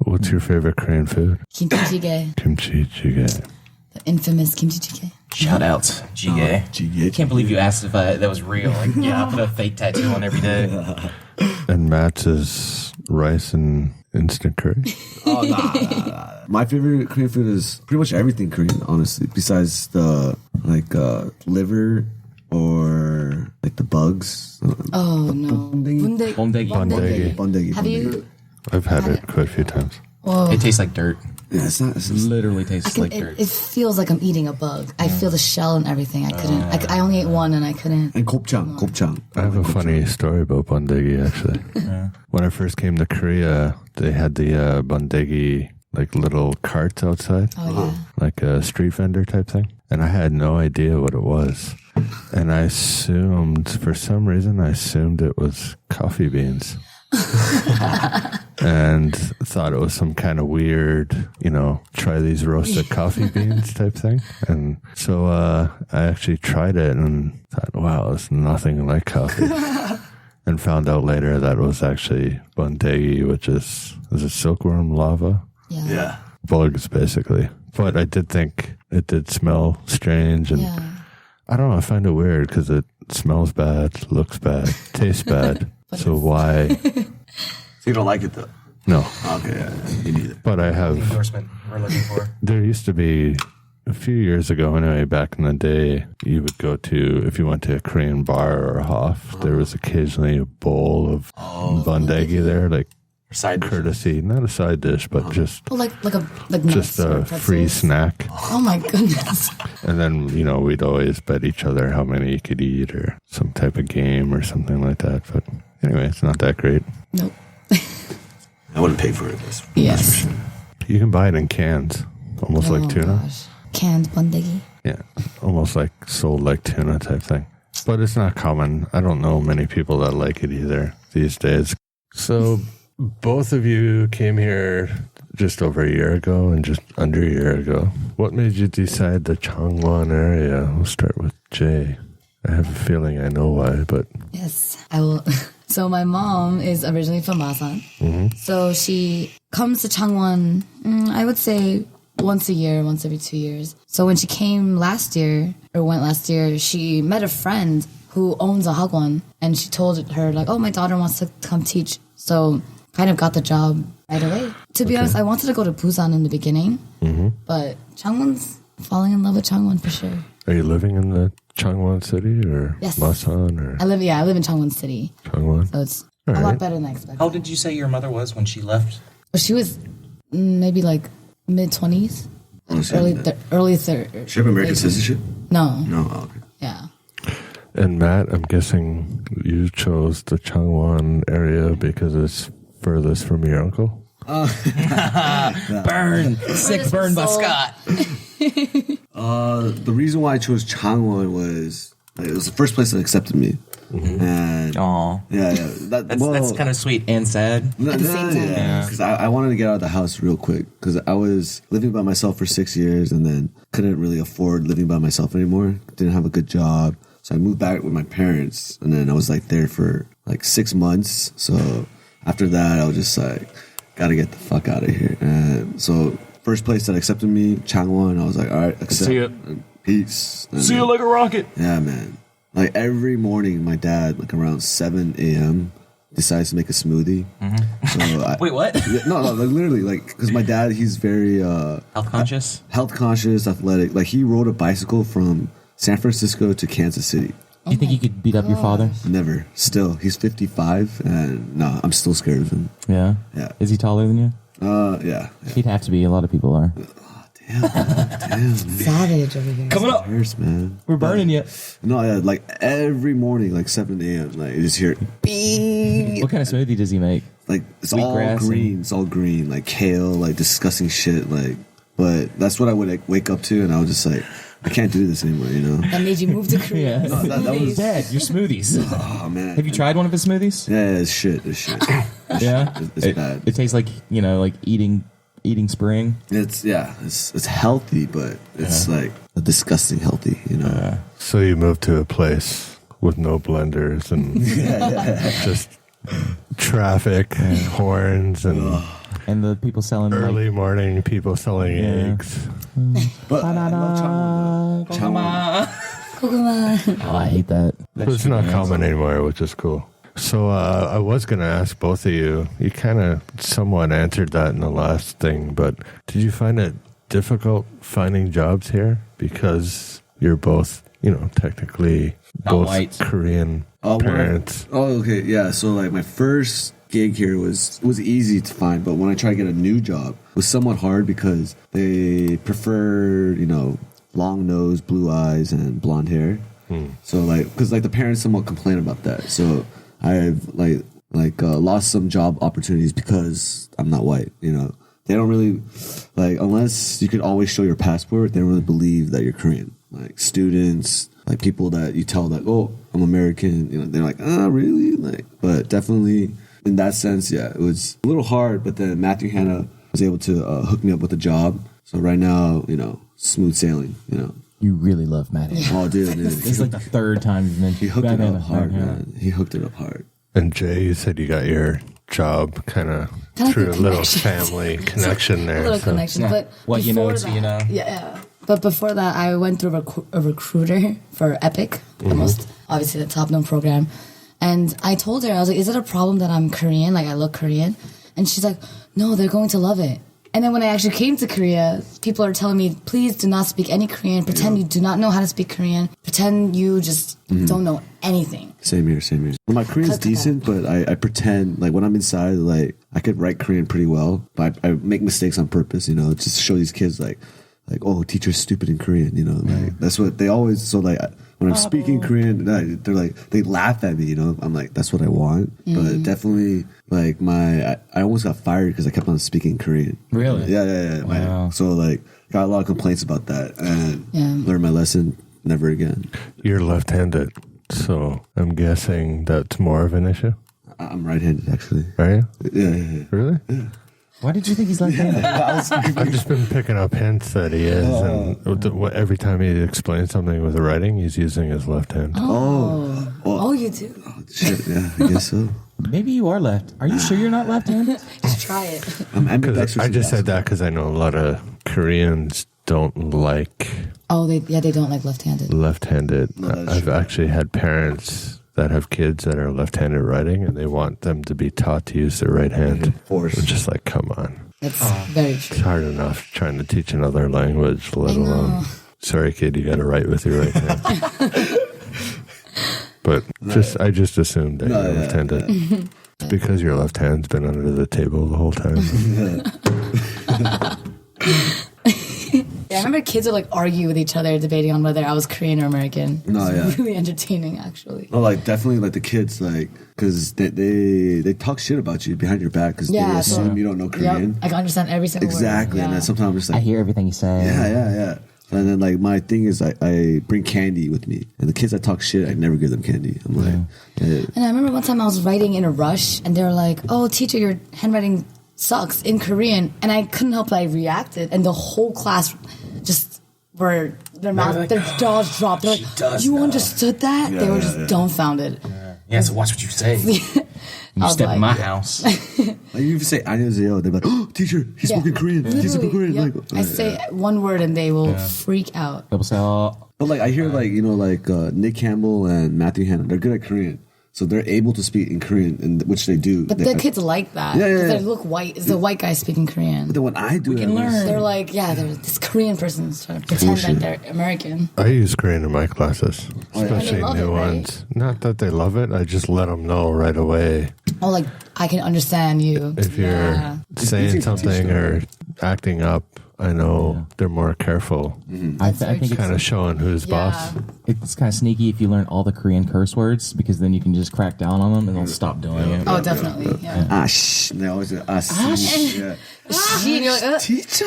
What's your favorite Korean food? Kimchi jjigae, Kimchi jjigae. the infamous kimchi jjigae. Shout out, Jie. Jjigae. Can't believe you asked if that was real. Like, yeah, I put a fake tattoo on every day. And Matt's is rice and instant curry. My favorite Korean food is pretty much everything Korean, honestly. Besides the liver or like the bugs. Oh no. Bondegi. Have you? I've had it quite a few times. Whoa. It tastes like dirt. Yeah, it's not. It's just, Literally tastes like dirt. It feels like I'm eating a bug. I feel the shell and everything. I couldn't. I only ate one and I couldn't. and gopchang. I have a funny story about bondegi, actually. When I first came to Korea, they had the bondegi, like little carts outside, like a street vendor type thing. And I had no idea what it was. And I assumed, for some reason, it was coffee beans. And thought it was some kind of weird, try these roasted coffee beans type thing. And so I actually tried it and thought, wow, it's nothing like coffee. And found out later that it was actually bondegi, which is it silkworm larva? Yeah. Bugs, basically. But I did think it did smell strange. And I don't know, I find it weird because it smells bad, looks bad, tastes bad. So why? So you don't like it though? No. Okay, yeah, me neither. But I have. Endorsement we're looking for. There used to be, a few years ago anyway, back in the day, you would go to, if you went to a Korean bar or a Hof, there was occasionally a bowl of bondegi there, like Side dish. courtesy, not a side dish, but just Like just nuts or a pretzels. free snack. Oh my goodness. And then, we'd always bet each other how many you could eat or some type of game or something like that. But anyway, it's not that great. Nope. I wouldn't pay for it. That's Yes. for sure. You can buy it in cans, almost like tuna. Gosh. Canned bondegi. Yeah, almost like sold like tuna type thing. But it's not common. I don't know many people that like it either these days. So both of you came here just over a year ago and just under a year ago. What made you decide the Changwon area? We'll start with Jae. I have a feeling I know why, but Yes, I will. So my mom is originally from Masan. So she comes to Changwon, I would say once a year, once every 2 years. So when she came last year, she met a friend who owns a hagwon. And she told her, like, oh, my daughter wants to come teach. So kind of got the job right away. To be honest, I wanted to go to Busan in the beginning. But Changwon's falling in love with Changwon for sure. are you living in the Changwon city or Yes. Masan or I live in Changwon City. Changwon? So it's All a right. lot better than I expected. How old did you say your mother was when she left? But she was maybe like mid-20s. Early 30s. She have American citizenship? No. No. Oh, okay. Yeah. And Matt, I'm guessing you chose the Changwon area because it's furthest from your uncle? Burn! Sick burn by soul. Scott. The reason why I chose Changwon was it was the first place that accepted me. And Aw. yeah. That's kind of sweet and sad. At the same time. Yeah, because I wanted to get out of the house real quick because I was living by myself for 6 years and then couldn't really afford living by myself anymore. Didn't have a good job. So I moved back with my parents and then I was like there for like 6 months. So after that, I was just like, gotta get the fuck out of here. And so first place that accepted me, Changwon, I was like, all right, accept. See ya. Peace. And See you like a rocket. yeah, man. Like every morning, my dad, like around 7 a.m., decides to make a smoothie. So Wait, what? Yeah, no, like literally, like because my dad, he's very Health conscious? health conscious, athletic. Like he rode a bicycle from San Francisco to Kansas City. Do you think you could beat up your father? Never. Still, he's 55, and no, I'm still scared of him. Yeah. Yeah. Is he taller than you? Yeah. He'd have to be. A lot of people are. Damn, man. Savage over here. Coming up. Hurts, man. We're burning you. No, yeah, like every morning, like 7 a.m., like you just hear beep. What kind of smoothie does he make? Like it's Wheatgrass all and- green. It's all green, like kale, like disgusting shit. Like, but that's what I would like, wake up to, and I was just like, I can't do this anymore, you know? That made you move to Korea. Yeah. that was- Dad, your smoothies. Oh man, Have you tried one of his smoothies? Yeah, it's shit. It's shit. Yeah. It's bad. It tastes like, like eating spring. It's it's healthy, but it's like a disgusting healthy, you know? So you moved to a place with no blenders and just traffic and horns and And the people selling early morning people selling Yeah. eggs. But I love Changwon. Kokuma. Oh, I hate that. But it's not common anymore, which is cool. So I was going to ask both of you. You kind of somewhat answered that in the last thing, but did you find it difficult finding jobs here? Because you're both, technically Not both white. Korean when parents. Okay, yeah. So like my first gig here was easy to find, but when I tried to get a new job, it was somewhat hard because they prefer, long nose, blue eyes, and blonde hair. So like, because like the parents somewhat complain about that. So I've lost some job opportunities because I'm not white. They don't really unless you could always show your passport. They don't really believe that you're Korean. Like students, like people that you tell that, oh, I'm American. They're like, really? But definitely in that sense, yeah, it was a little hard. But then Matthew Hanna was able to hook me up with a job. So right now, smooth sailing. You really love Matt. Oh, dude. It's like the third time you've mentioned. He hooked it up hard, man. He hooked it up hard. And Jay, you said you got your job kind of Kinda through a like little connection. family connection there. A little so- connection, Yeah. but What you know, before it's who you know. Yeah. But before that, I went through a recruiter for Epic, the most obviously the top known program. And I told her, I was like, "Is it a problem that I'm Korean? Like I look Korean?" And she's like, "No, they're going to love it." And then when I actually came to Korea, people are telling me, "Please do not speak any Korean. Pretend you do not know how to speak Korean. Pretend you just don't know anything." Same here. Well, my Korean's Cut to decent, but I pretend, like, when I'm inside, like, I could write Korean pretty well, but I make mistakes on purpose, just to show these kids, like, oh, teacher's stupid in Korean, like, that's what they always, so, like, when I'm speaking Korean, they're like, they laugh at me, I'm like, that's what I want, but definitely, like, I almost got fired because I kept on speaking Korean. Really? Yeah. Wow. So, like, got a lot of complaints about that, and learned my lesson, never again. You're left-handed, so I'm guessing that's more of an issue. I'm right-handed, actually. Are you? Yeah. Really? Why did you think he's left-handed? I've just been picking up hints that he is, and every time he explains something with writing, he's using his left hand. Oh, you do? Shit, yeah, I guess so. Maybe you are left. Are you sure you're not left-handed? Just try it. I'm 'Cause ambidextrous. I just said that because I know a lot of Koreans don't like Oh, they don't like left-handed. left-handed. that's I've true. actually had parents that have kids that are left-handed writing, and they want them to be taught to use their right hand. Force. I'm just like, come on. That's very It's true. hard enough trying to teach another language, let alone. Sorry, kid, you got to write with your right hand. But I just assumed that No, you're yeah, left-handed. It's because your left hand's been under the table the whole time. Yeah, I remember kids would like argue with each other, debating on whether I was Korean or American. No, It was yeah. really entertaining, actually. No, like definitely, like the kids, like because they talk shit about you behind your back because Yeah, they so- assume you don't know Korean. Yep, I can understand every single Exactly, word. and then sometimes I'm just I like, hear everything you say. yeah. And then like my thing is I bring candy with me, and the kids that talk shit, I never give them candy. I'm like, And I remember one time I was writing in a rush, and they were like, "Oh, teacher, your handwriting sucks" in Korean, and I couldn't help but I reacted, and the whole class just were their jaws dropped. They're like, "You understood that?" They were just dumbfounded. Yeah, so watch what you say. When you was step in like- my house. like you even say 안녕하세요, they're like, oh, teacher, he's spoken Korean. He's spoken Korean. Yep. Like, I say one word and they will freak out. People say, "Oh, but like I hear like Nick Campbell and Matthew Hanna, they're good at Korean, so they're able to speak in Korean, and which they do. But the kids like that. Yeah, yeah, 'Cause yeah. They look white. It's a white guy speaking Korean. But then when I do it, can learn. They're like, yeah, this Korean person's trying to pretend that they're American. I use Korean in my classes, especially They love new it, right? ones. Not that they love it, I just let them know right away. Oh, like, I can understand you. If you're Yeah. easy saying to something teach or acting up, I know they're more careful. I think it's Kind of showing who's boss. It's kind of sneaky if you learn all the Korean curse words because then you can just crack down on them and they'll stop doing it. Oh, definitely. Yeah. Ash. They always say ash. Yeah. And you're like, Teacher.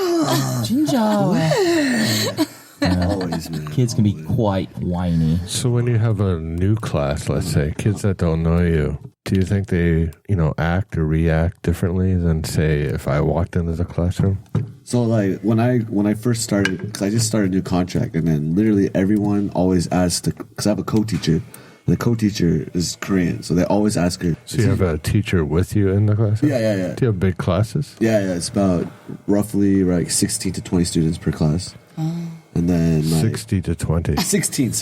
Always, man. Kids can be quite whiny. So when you have a new class, let's say, kids that don't know you, do you think they, act or react differently than, say, if I walked into the classroom? So like when I first started, because I just started a new contract, and then literally everyone always asks, because I have a co-teacher, and the co-teacher is Korean, so they always ask her. So you have a teacher with you in the class? Yeah. Do you have big classes? Yeah, it's about roughly like 16 to 20 students per class. And then like 60 to 20. 16.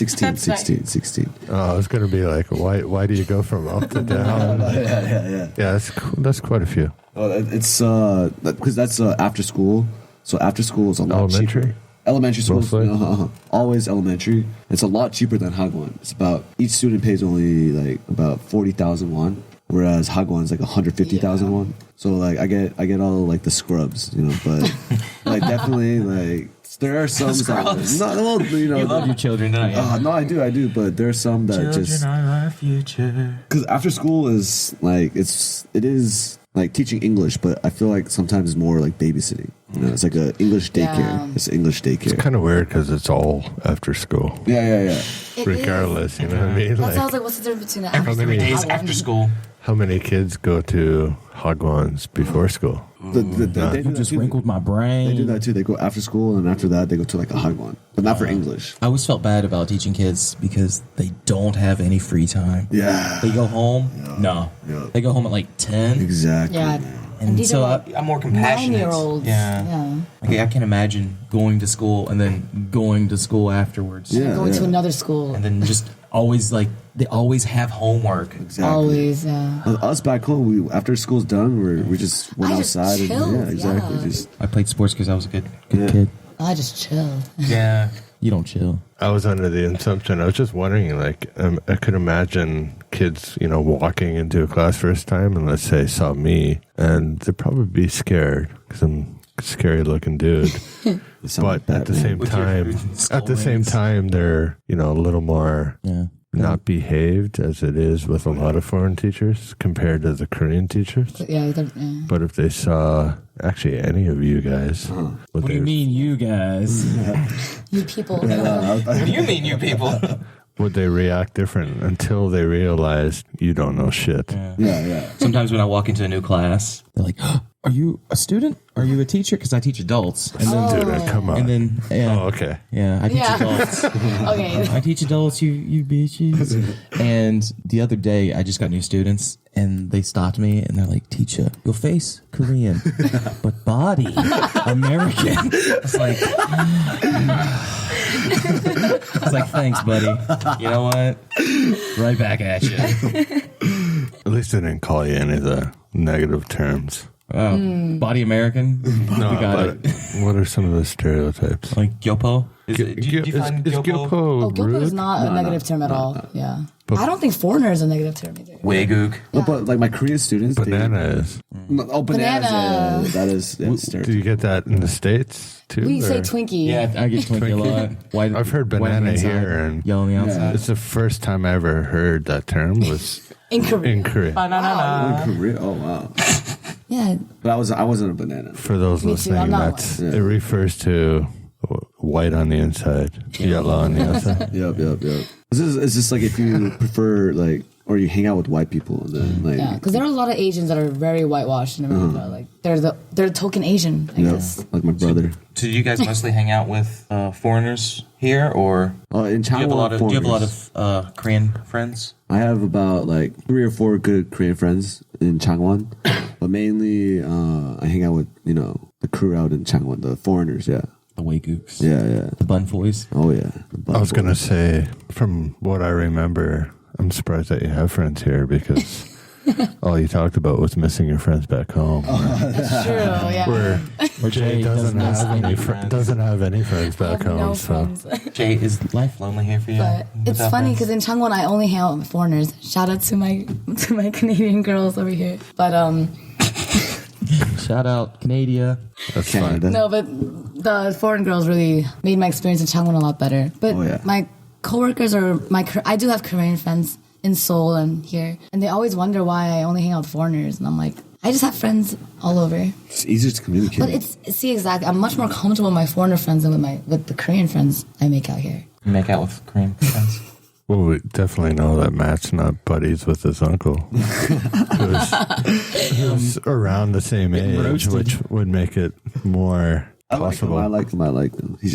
Oh, I was going to be like, why do you go from up to down? Yeah. Yeah, that's quite a few. Well, it's because that's after school. So after school is a lot Elementary? cheaper. Elementary school, Mostly? always elementary. It's a lot cheaper than Hagwon. It's about each student pays only like about 40,000 won, whereas Hagwon's like 150,000 won. So like I get all like the scrubs, you know, but like definitely like there are some Scrubs. that, well, you know, You love your children, don't you? no, I do, but there are some that Children just are our future. because after school is like it is like teaching English, but I feel like sometimes it's more like babysitting. You know, it's like a English daycare. Yeah. It's English daycare. Kind of weird because it's all after school. Yeah. It Regardless, you know what I mean? That sounds like what's the difference between Every 3 days Hagwon? after school. How many kids go to Hagwons before school? They do You that just too. wrinkled my brain. They do that too. They go after school, and after that, they go to like a Hagwon, but not for English. I always felt bad about teaching kids because they don't have any free time. Yeah, They go home. No. Yeah. They go home at like 10. exactly. Yeah. man. And these so are like I'm more compassionate. 9-year-olds. Yeah. Like, I can imagine going to school and then going to school afterwards. Yeah. Going to another school. And then just always like, they always have homework. Exactly. Always, yeah. Us back home, we after school's done, we just went I just outside chilled, and exactly. yeah. Just I played sports because I was a good Yeah. kid. I just chilled. Yeah. You don't chill. I was under the assumption, I was just wondering, like, I could imagine kids, you know, walking into a class first time and let's say saw me, and they'd probably be scared because I'm a scary looking dude. But at the same With your time, skull at the same rings. time, they're, you know, a little more Yeah. not behaved as it is with a lot of foreign teachers compared to the Korean teachers. But yeah, yeah. But if they saw actually any of you guys, What do you mean, you guys? You people. What do you mean, you people? would they react different until they realized you don't know shit? yeah. Sometimes when I walk into a new class, they're like, "Are you a student? Are you a teacher?" Because I teach adults. And then, Dude, come on. and then yeah, Oh, okay. yeah, I teach Yeah. adults. Okay. I teach adults, you bitches. And the other day, I just got new students, and they stopped me, and they're like, "Teacher, your face Korean, but body American." I was like, "Thanks, buddy. You know what? Right back at you." At least they didn't call you any of the negative terms. Body American. No, we got but it. what are some of the stereotypes? Like Gyopo. Do you find is Gyopo? Gyopo Gyopo rude? is not a negative term at all. Yeah. I don't think foreigner is a negative term either. Wegook. No, but like my Korean students, they- Banana is. Oh, bananas. Banana. Yeah, that is stereotype. Do you get that in the States too? We say or- Twinkie. Yeah, I get Twinkie a lot. White, I've heard white on the banana inside, here, and yellow on the outside. it's the first time I ever heard that term was In Korea. in Korea. Oh, in Korea? Oh wow. Yeah. But I wasn't a banana. For those Me too, I'm listening, not that's one. it refers to white on the inside, yellow on the outside. Yep. It's just like if you prefer like, or you hang out with white people, and then like, Yeah, because there are a lot of Asians that are very whitewashed in America. Like they're token Asian, I yep, guess. like my brother. Do you guys mostly hang out with foreigners here, or In do you have a lot Changwon, of Korean friends? I have about like 3 or 4 good Korean friends in Changwon, but mainly I hang out with the crew out in Changwon, the foreigners. Yeah, The Waygooks. yeah. The Bunfoys. Oh yeah. I was gonna say, from what I remember, I'm surprised that you have friends here because all you talked about was missing your friends back home. That's true. Yeah. Where Jay doesn't have any friends back home. No So friends. Jay, is life lonely here for you? But it's without funny friends? because in Changwon I only hang out with foreigners. Shout out to my Canadian girls over here. But Shout out Canada. that's Canada. fine. no, but the foreign girls really made my experience in Changwon a lot better. But Oh, yeah. my coworkers I do have Korean friends in Seoul and here, and they always wonder why I only hang out with foreigners, and I'm like, I just have friends all over. It's easier to communicate. But exactly. I'm much more comfortable with my foreigner friends than with the Korean friends I make out here. You make out with Korean friends. Well, we definitely know that Matt's not buddies with his uncle, who's around the same age, roasted. which would make it more I like him. possible. I like him. He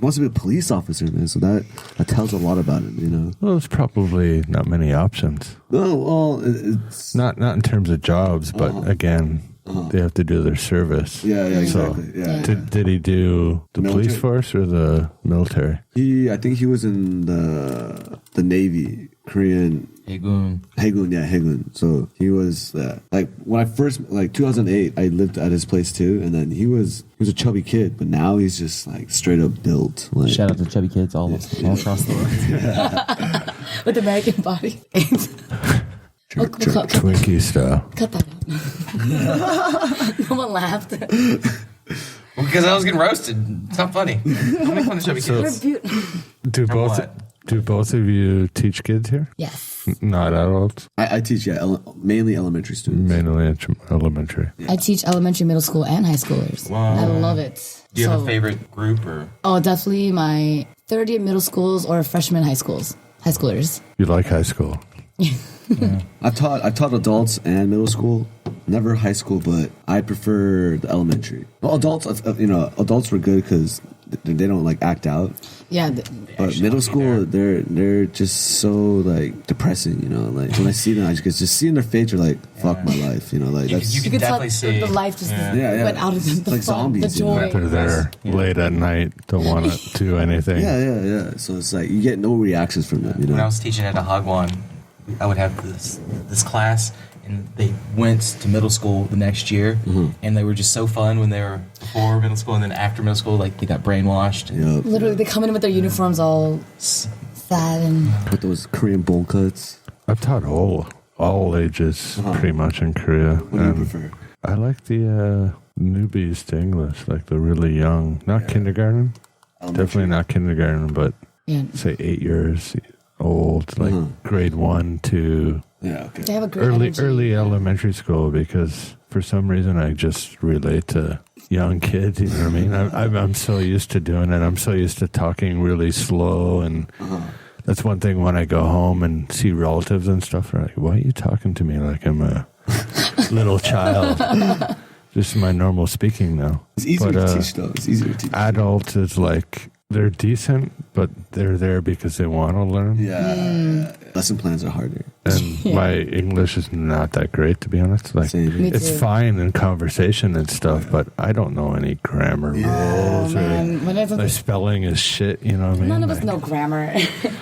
wants to be a police officer, man. So that tells a lot about him, Well, there's probably not many options. Oh well, it's Not in terms of jobs, but again, they have to do their service. yeah, So, exactly. Yeah. Did he do the police Military. force or the military? I think he was in the Navy, Korean Haegun. So he was like when I first 2008, I lived at his place too, and then he was a chubby kid, but now he's just like straight up built. Like, Shout out to chubby kids all across the world. With American body. Twinkie style. Cut that out. No one laughed. Well, because I was getting roasted. It's not funny. Don't make fun of chubby kids. Do both of you teach kids here? Yes. Not adults? I teach, mainly elementary students. Mainly elementary. I teach elementary, middle school, and high schoolers. Wow. I love it. Do you have a favorite group or? Oh, definitely my third year middle schools or freshman high schoolers. You like high school? I've taught adults and middle school, never high school, but I prefer the elementary. Well, adults were good because they don't like act out. Yeah. But middle school, they're just so like depressing, like when I see them, I just see in their face, you're like, fuck my life, like that's. You can definitely see the life just went out of the like fun, zombies, the joy. They're there late at night, don't want to do anything. Yeah. So it's like you get no reactions from them. When I was teaching at a Hwang, I would have this class, and they went to middle school the next year, and they were just so fun when they were before middle school, and then after middle school, like they got brainwashed. Yep. Literally, they come in with their uniforms all sad and with those Korean bowl cuts. I've taught all ages pretty much in Korea. What do you prefer? I like the newbies to English, like the really young, not kindergarten. Elementary. Definitely not kindergarten, but say 8 years old, like grade 1 to Yeah, okay. they have a great early elementary school, because for some reason I just relate to young kids. You know what I mean? I'm so used to doing it. I'm so used to talking really slow, and that's one thing when I go home and see relatives and stuff. They're like, "Why are you talking to me like I'm a little child?" Just my normal speaking now. It's easier to teach, though. It's easier to teach. Adult is like, they're decent, but they're there because they want to learn. Yeah. Lesson plans are harder. And my English is not that great, to be honest. Like, Same. Me it's too. fine in conversation and stuff, but I don't know any grammar rules. man. Or my spelling is shit, you know what I mean? None of us Like, know grammar.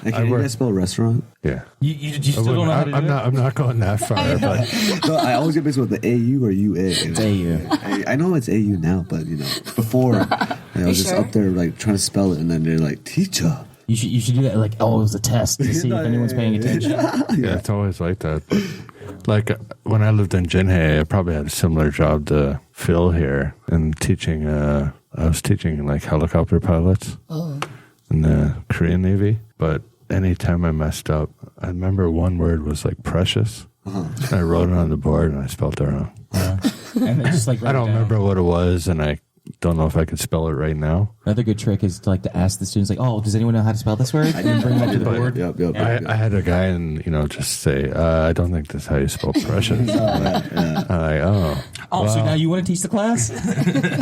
Like, can you guys spell restaurant? Yeah. You still don't know how to do it? I'm not going that far, but No, I always get mixed with the AU or UA. It's AU. I know it's AU now, but before I was just sure? up there like trying to spell it, and then they're like, "Teacher." You should do that like, oh, it was a test to see if anyone's paying attention. yeah, it's always like that. But, like when I lived in Jinhae, I probably had a similar job to Phil here, and teaching. I was teaching like helicopter pilots in the Korean Navy. But anytime I messed up, I remember one word was like precious. I wrote it on the board and I spelled it wrong. And it's just like I don't remember what it was, and I don't know if I could spell it right now. Another good trick is to ask the students like, oh, does anyone know how to spell this word? And bring that to the board. Yep. I had a guy and just say, I don't think that's how you spell precious. I'm like, oh. Oh, so now you want to teach the class?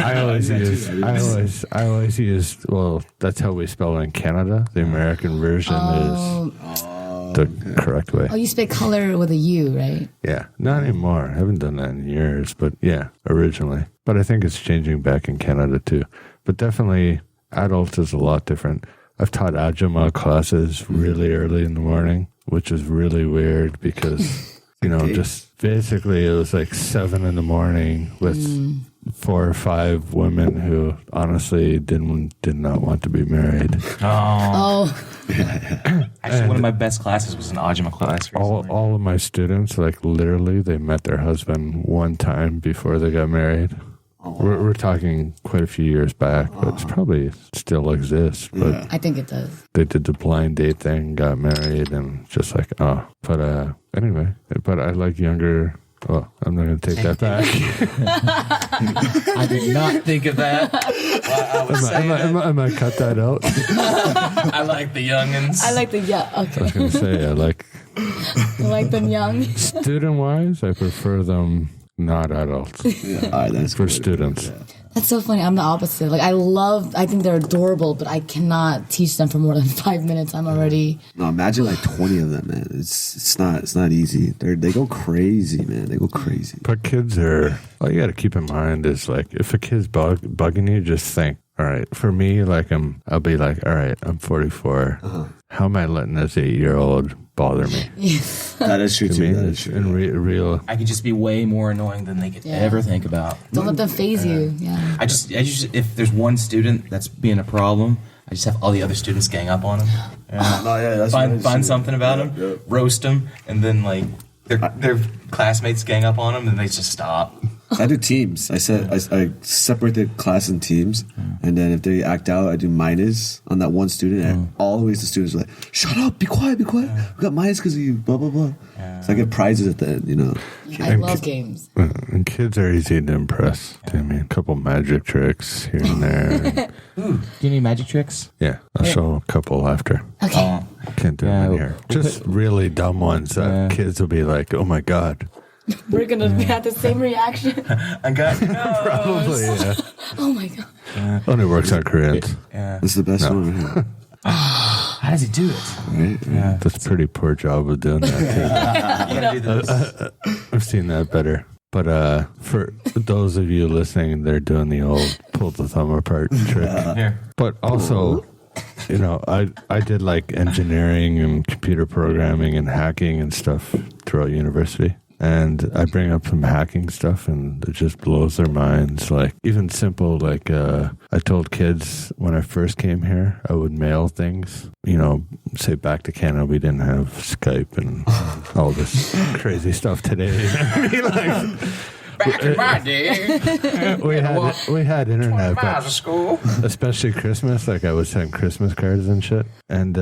I always use, well, that's how we spell it in Canada. The American version is the correct way. Oh, you spell color with a U, right? Yeah, not anymore. I haven't done that in years, but yeah, originally. But I think it's changing back in Canada too. But definitely, adult is a lot different. I've taught Ajumma classes really early in the morning, which is really weird because, just basically it was like 7 in the morning with 4 or 5 women who honestly did not want to be married. Actually, one of my best classes was an Ajumma class. All of my students, like literally, they met their husband one time before they got married. We're talking quite a few years back, but it's probably still exists. But I think it does. they did the blind date thing, got married, and just like, But anyway, but I like younger. Well, I'm not going to take that back. I did not think of that. While I was saying I might cut that out. I like the youngins. I like the I was okay. going to say, I like I like them young. student-wise, I prefer them not adults. Yeah, all right, that's For good. students. Yeah. That's so funny. I'm the opposite. Like I think they're adorable, but I cannot teach them for more than 5 minutes. I'm already. No, imagine like 20 of them, man. It's not easy. They go crazy, man. They go crazy. But kids are, all you got to keep in mind is like, if a kid's bugging you, just think, all right, for me, like I'll be like, all right, I'm 44. How am I letting this 8-year-old bother me? That is true To too. me, That is it's true. in real. I could just be way more annoying than they could Yeah. ever think about. Don't let them phase you. Yeah. I just, if there's one student that's being a problem, I just have all the other students gang up on him. Yeah. No, yeah, that's find true. something about him, Yeah. roast him, and then like their classmates gang up on him, and they just stop. I do teams. I separate the class in teams, and then if they act out, I do minus on that one student. And always the students are like, "Shut up! Be quiet! Be quiet! We got minus because of you." Blah blah blah. So I get prizes at the end. You know. I love games. And kids are easy to impress. I mean, a couple magic tricks here and there. Do you need magic tricks? Yeah, I'll show a couple after. Okay. Can't do Yeah, them in here. we'll Just really dumb ones that kids will be like, "Oh my god." We're going to have the same reaction. I got Probably, yeah. Oh my God. Only works on Koreans. Yeah. This is the best one. Right here. How does he do it? Right? Yeah. That's a pretty poor job of doing that. You gotta do this. I've seen that better. But for those of you listening, they're doing the old pull the thumb apart trick. Here. But also, you know, I did like engineering and computer programming and hacking and stuff throughout university. And I bring up some hacking stuff and it just blows their minds. Like even simple, like I told kids when I first came here, I would mail things, you know, say back to Canada, we didn't have Skype and all this crazy stuff today. I mean, like, Back in my day, we had internet, miles of but school. especially Christmas, like I would send Christmas cards and shit. And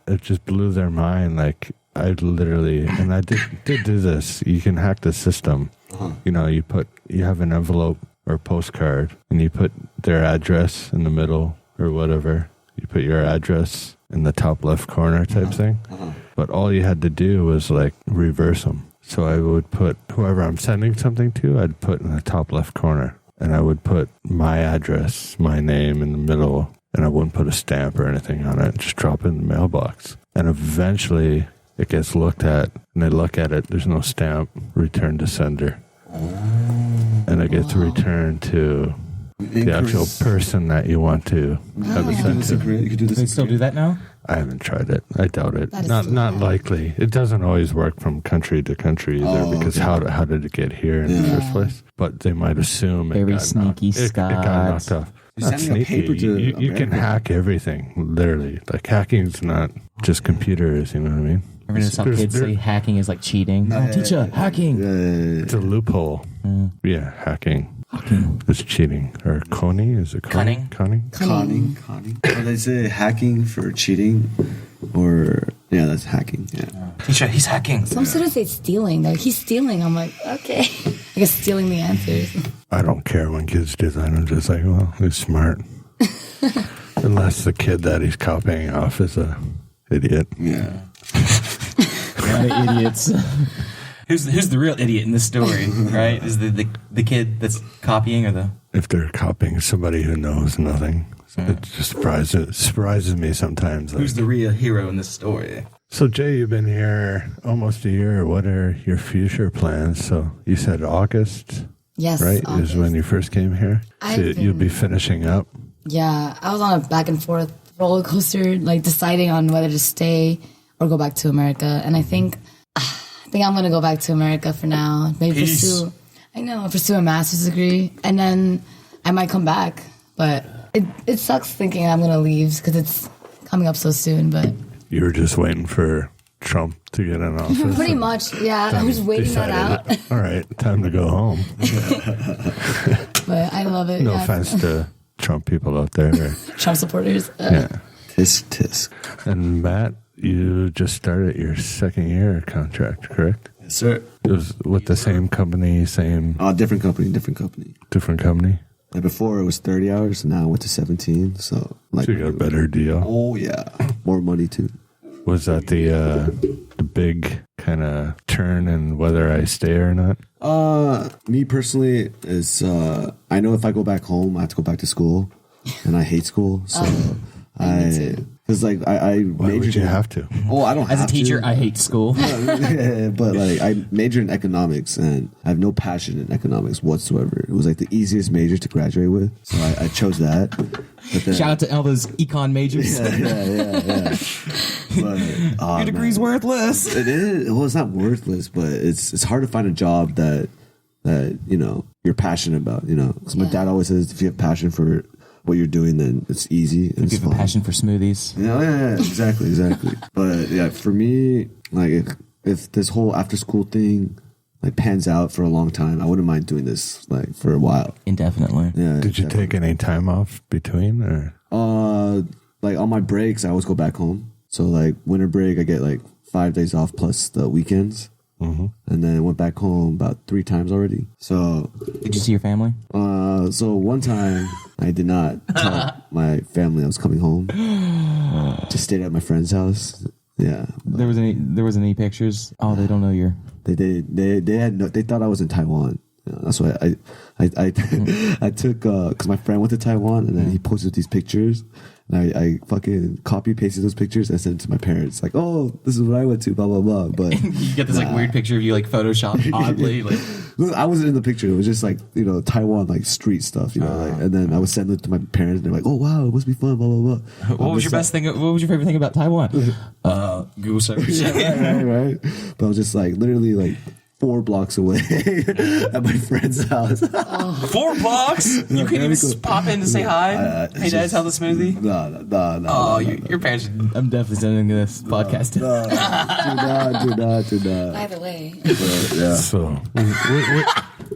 it just blew their mind. Like I literally, and I did do this. You can hack the system. You know, you have an envelope or postcard, and you put their address in the middle or whatever. You put your address in the top left corner type thing. But all you had to do was like reverse them. So I would put whoever I'm sending something to, I'd put in the top left corner, and I would put my address, my name in the middle, and I wouldn't put a stamp or anything on it. Just drop it in the mailbox, and eventually it gets looked at, and they look at it. There's no stamp. Return to sender, and it gets returned to the actual person that you want to have it sent to. You could do this. Do they still do that now? I haven't tried it. I doubt it. That is Not so not bad. likely. It doesn't always work from country to country either, because how did it get here in the first place? But they might assume it Very got sneaky, knocked, it got knocked Scott. off. You're Not sending a sneaky. paper to You can America. hack everything, literally. Like hacking's not just computers. You know what I mean? Ever notice how kids say hacking is like cheating? Oh, teacher, hacking. It's a loophole. Yeah, hacking. It's cheating. Or conning? Is it conning? Conning? Conning. Or they say hacking for cheating, or yeah, that's hacking. Yeah. Teacher, he's hacking. Some students say stealing. Like, he's stealing. I'm like, okay. I guess stealing the answers. I don't care when kids do that. I'm just like, well, he's smart. Unless the kid that he's copying off is a idiot. Yeah. What idiots. Who's the real idiot in this story, right? Is the kid that's copying or the... If they're copying somebody who knows nothing, it just surprises me sometimes. Like, Who's the real hero in this story? so, Jay, you've been here almost a year. What are your future plans? So, you said August, Yes. right? Is August. when you first came here. So, I've you'll be been- finishing up. Yeah, I was on a back and forth roller coaster, like deciding on whether to stay or go back to America. And I think I'm gonna go back to America for now. Maybe Peace. pursue a master's degree, and then I might come back. But it sucks thinking I'm gonna leave because it's coming up so soon. But You were just waiting for Trump to get in office. pretty and much, yeah, I'm just waiting that out. decided, all right, time to go home. But I love it. No yeah. offense to Trump people out there. Trump supporters. Yeah. Tisk. And Matt, you just started your second year contract, correct? Yes, sir. It was with the same company, same Different company. different company. Like before, it was 30 hours. Now I went to 17. So, like, So you got a better deal. oh yeah, more money too. Was that the big kind of turn in whether I stay or not? Me personally is I know if I go back home, I have to go back to school, and I hate school. So me too. Because like I Why majored would you in, have to? Oh, I don't As a have teacher, to. I hate school. But like I majored in economics and I have no passion in economics whatsoever. It was like the easiest major to graduate with, so I chose that. But then, Shout out to all those econ majors. yeah. But, Your degree's worthless. It is. Well, it's not worthless, but it's hard to find a job that you know you're passionate about. You know, because my dad always says if you have passion for what you're doing, then it's easy. And If you have a passion for smoothies. Yeah, exactly. But yeah, for me, like if this whole after school thing like pans out for a long time, I wouldn't mind doing this like for a while. Indefinitely. Yeah. Did you take any time off between, or? Like on my breaks, I always go back home. So like winter break, I get like 5 days off plus the weekends. Mm-hmm. And then I went back home about 3 times already. So Did you see your family? so one time I did not tell my family I was coming home. Just stayed at my friend's house. Yeah. There was any pictures? Oh, they don't know you're. They had no, they thought I was in Taiwan. Yeah, that's why I took because my friend went to Taiwan and then he posted these pictures and I fucking copy pasted those pictures and sent it to my parents like, oh, this is where I went to, blah blah blah. But You get this like weird picture of you like photoshopped oddly. Like I wasn't in the picture. It was just like, you know, Taiwan like street stuff, you know. Like, and then I would send it to my parents and they're like, oh wow, it must be fun, blah blah blah. what was your best thing? What was your favorite thing about Taiwan? Google search. right. But I was just like literally like 4 blocks away at my friend's house. 4 blocks? You couldn't even pop in to say hi? Hey, Dad, how's the smoothie? No. Oh, your parents. I'm definitely sending this podcast. Do not. By the way, Yeah. So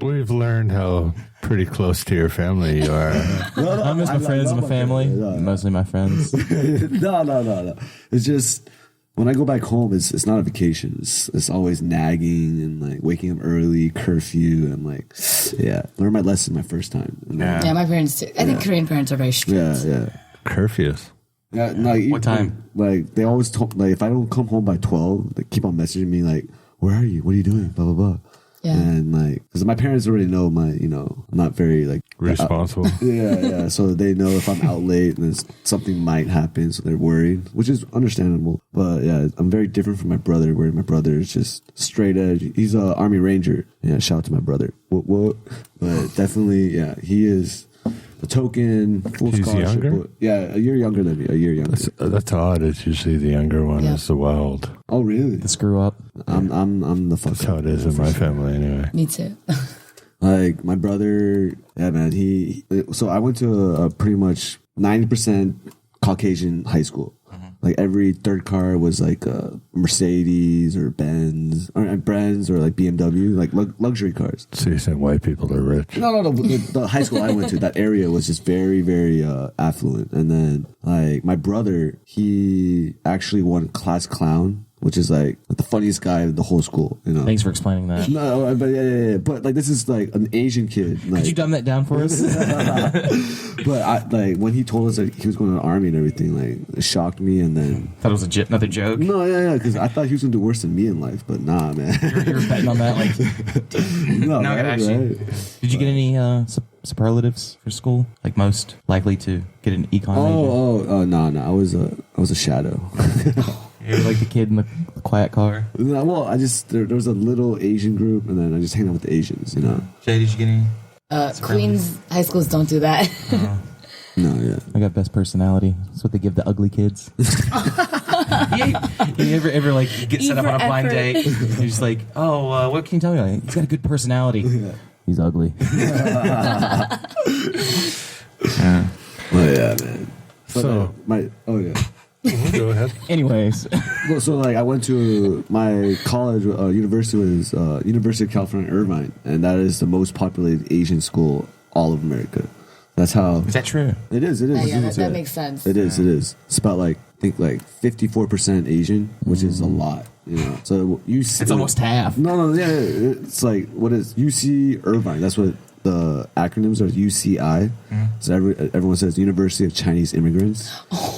we've learned how pretty close to your family you are. I miss my friends and my family. Mostly my friends. No. It's just when I go back home, it's not a vacation. It's always nagging and like waking up early, curfew, and like, yeah, learned my lesson my first time. And yeah, my parents too. I think Korean parents are very strict. yeah. Curfews. Yeah, like, What time? Like they always told, like if I don't come home by 12, they keep on messaging me like, "Where are you? What are you doing?" Blah blah blah. Yeah. And like, because my parents already know my, you know, I'm not very like Responsible. yeah. So they know if I'm out late and something might happen, so they're worried, which is understandable. But yeah, I'm very different from my brother, where my brother is just straight edge. He's a Army Ranger. Yeah, shout out to my brother. What? But definitely, yeah, he is the token full He's scholarship. younger? Yeah, a year younger than me. A year younger. That's odd. It's usually the younger one Yeah. is the wild. Oh really? The screw up. I'm the fuck. That's how it is in my family anyway. Me too. Like my brother, yeah, man. So I went to a pretty much 90% Caucasian high school. Like every third car was like a Mercedes or Benz or like BMW, like luxury cars. So you saying white people are rich? No. The high school I went to, that area was just very, very affluent. And then like my brother, he actually won class clown, which is like the funniest guy in the whole school. You know. Thanks for explaining that. No, but yeah. But like this is like an Asian kid. Like, Could you dumb that down for us? but I like when he told us that he was going to the army and everything, like it shocked me. And then Thought it was another joke. no, yeah, because I thought he was gonna do worse than me in life, but nah, man. You're betting on that. Like, no, No, actually. did you get any superlatives for school? Like most likely to get an econ major? No. I was a shadow. You're like the kid in the quiet car. No, well, I just there was a little Asian group, and then I just hang out with the Asians, you know. Jay, did you get any? Queens high schools don't do that. No, yeah. I got best personality. That's what they give the ugly kids. You ever like get set up on a blind date? You're just like, oh, what can you tell me? Like, he's got a good personality. He's ugly. Well, yeah, man. But, So- Go ahead. Anyways, well, so like I went to my college, university was University of California, Irvine, and that is the most populated Asian school all of America. That's how Is that true? it is. It is. Yeah, that makes sense. It is. It's about like I think like 54% Asian, which is a lot. You know, so you see, it's almost half. No, yeah, it's like what is UC Irvine? That's what the acronyms are. UCI. So everyone says University of Chinese Immigrants.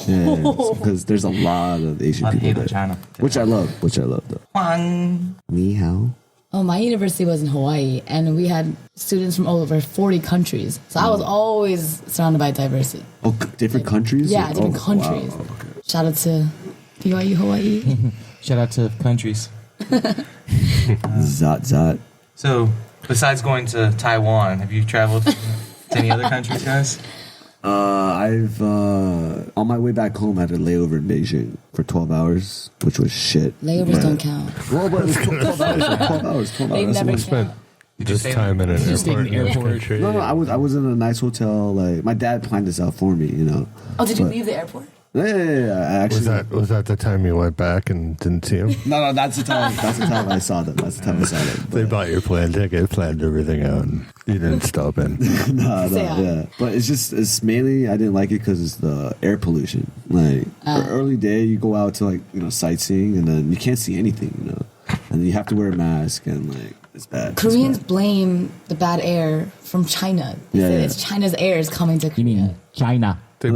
Yeah, because there's a lot of Asian I people hate there, China. which I love though. Hwang. Ni hao. Oh, my university was in Hawaii, and we had students from all over 40 countries. So I was always surrounded by diversity. Oh, different countries. Yeah, different Oh, countries. wow, okay. Shout out to BYU Hawaii. Shout out to countries. Zot. So, besides going to Taiwan, have you traveled to any other countries, guys? I've on my way back home, I had a layover in Beijing for 12 hours, which was shit. Layovers don't count. Well, but it was 12 hours. 12 hours. 12 They hours. never Spent count. this time in an you stay in airport. the in this airport? country. No, I was in a nice hotel. Like my dad planned this out for me, you know. Oh, did you But- leave the airport? Yeah. I actually. Was that the time you went back and didn't see him? No, that's the time. That's the time I saw them. They bought your plane ticket, planned everything out, and you didn't stop in. No, Yeah. yeah. But it's mainly I didn't like it because it's the air pollution. Like early day, you go out to like sightseeing, and then you can't see anything, and you have to wear a mask, and like it's bad. It's Koreans bad. blame the bad air from China. They say Yeah. it's China's air is coming to You Korea. mean China? They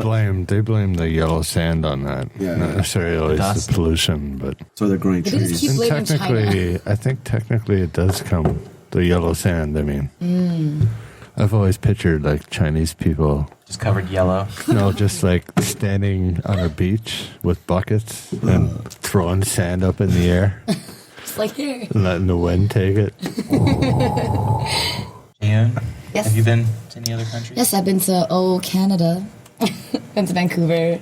blame the yellow sand on that. Yeah. Not necessarily always dust. the pollution, but So they're growing But they just trees. keep blaming China. I think technically it does come the yellow sand. I mean, I've always pictured like Chinese people, Just covered yellow. just like standing on a beach with buckets and throwing sand up in the air, It's like here. and letting the wind take it. Jaeyoon, Yes. have you been to any other countries? Yes, I've been to Canada, been to Vancouver,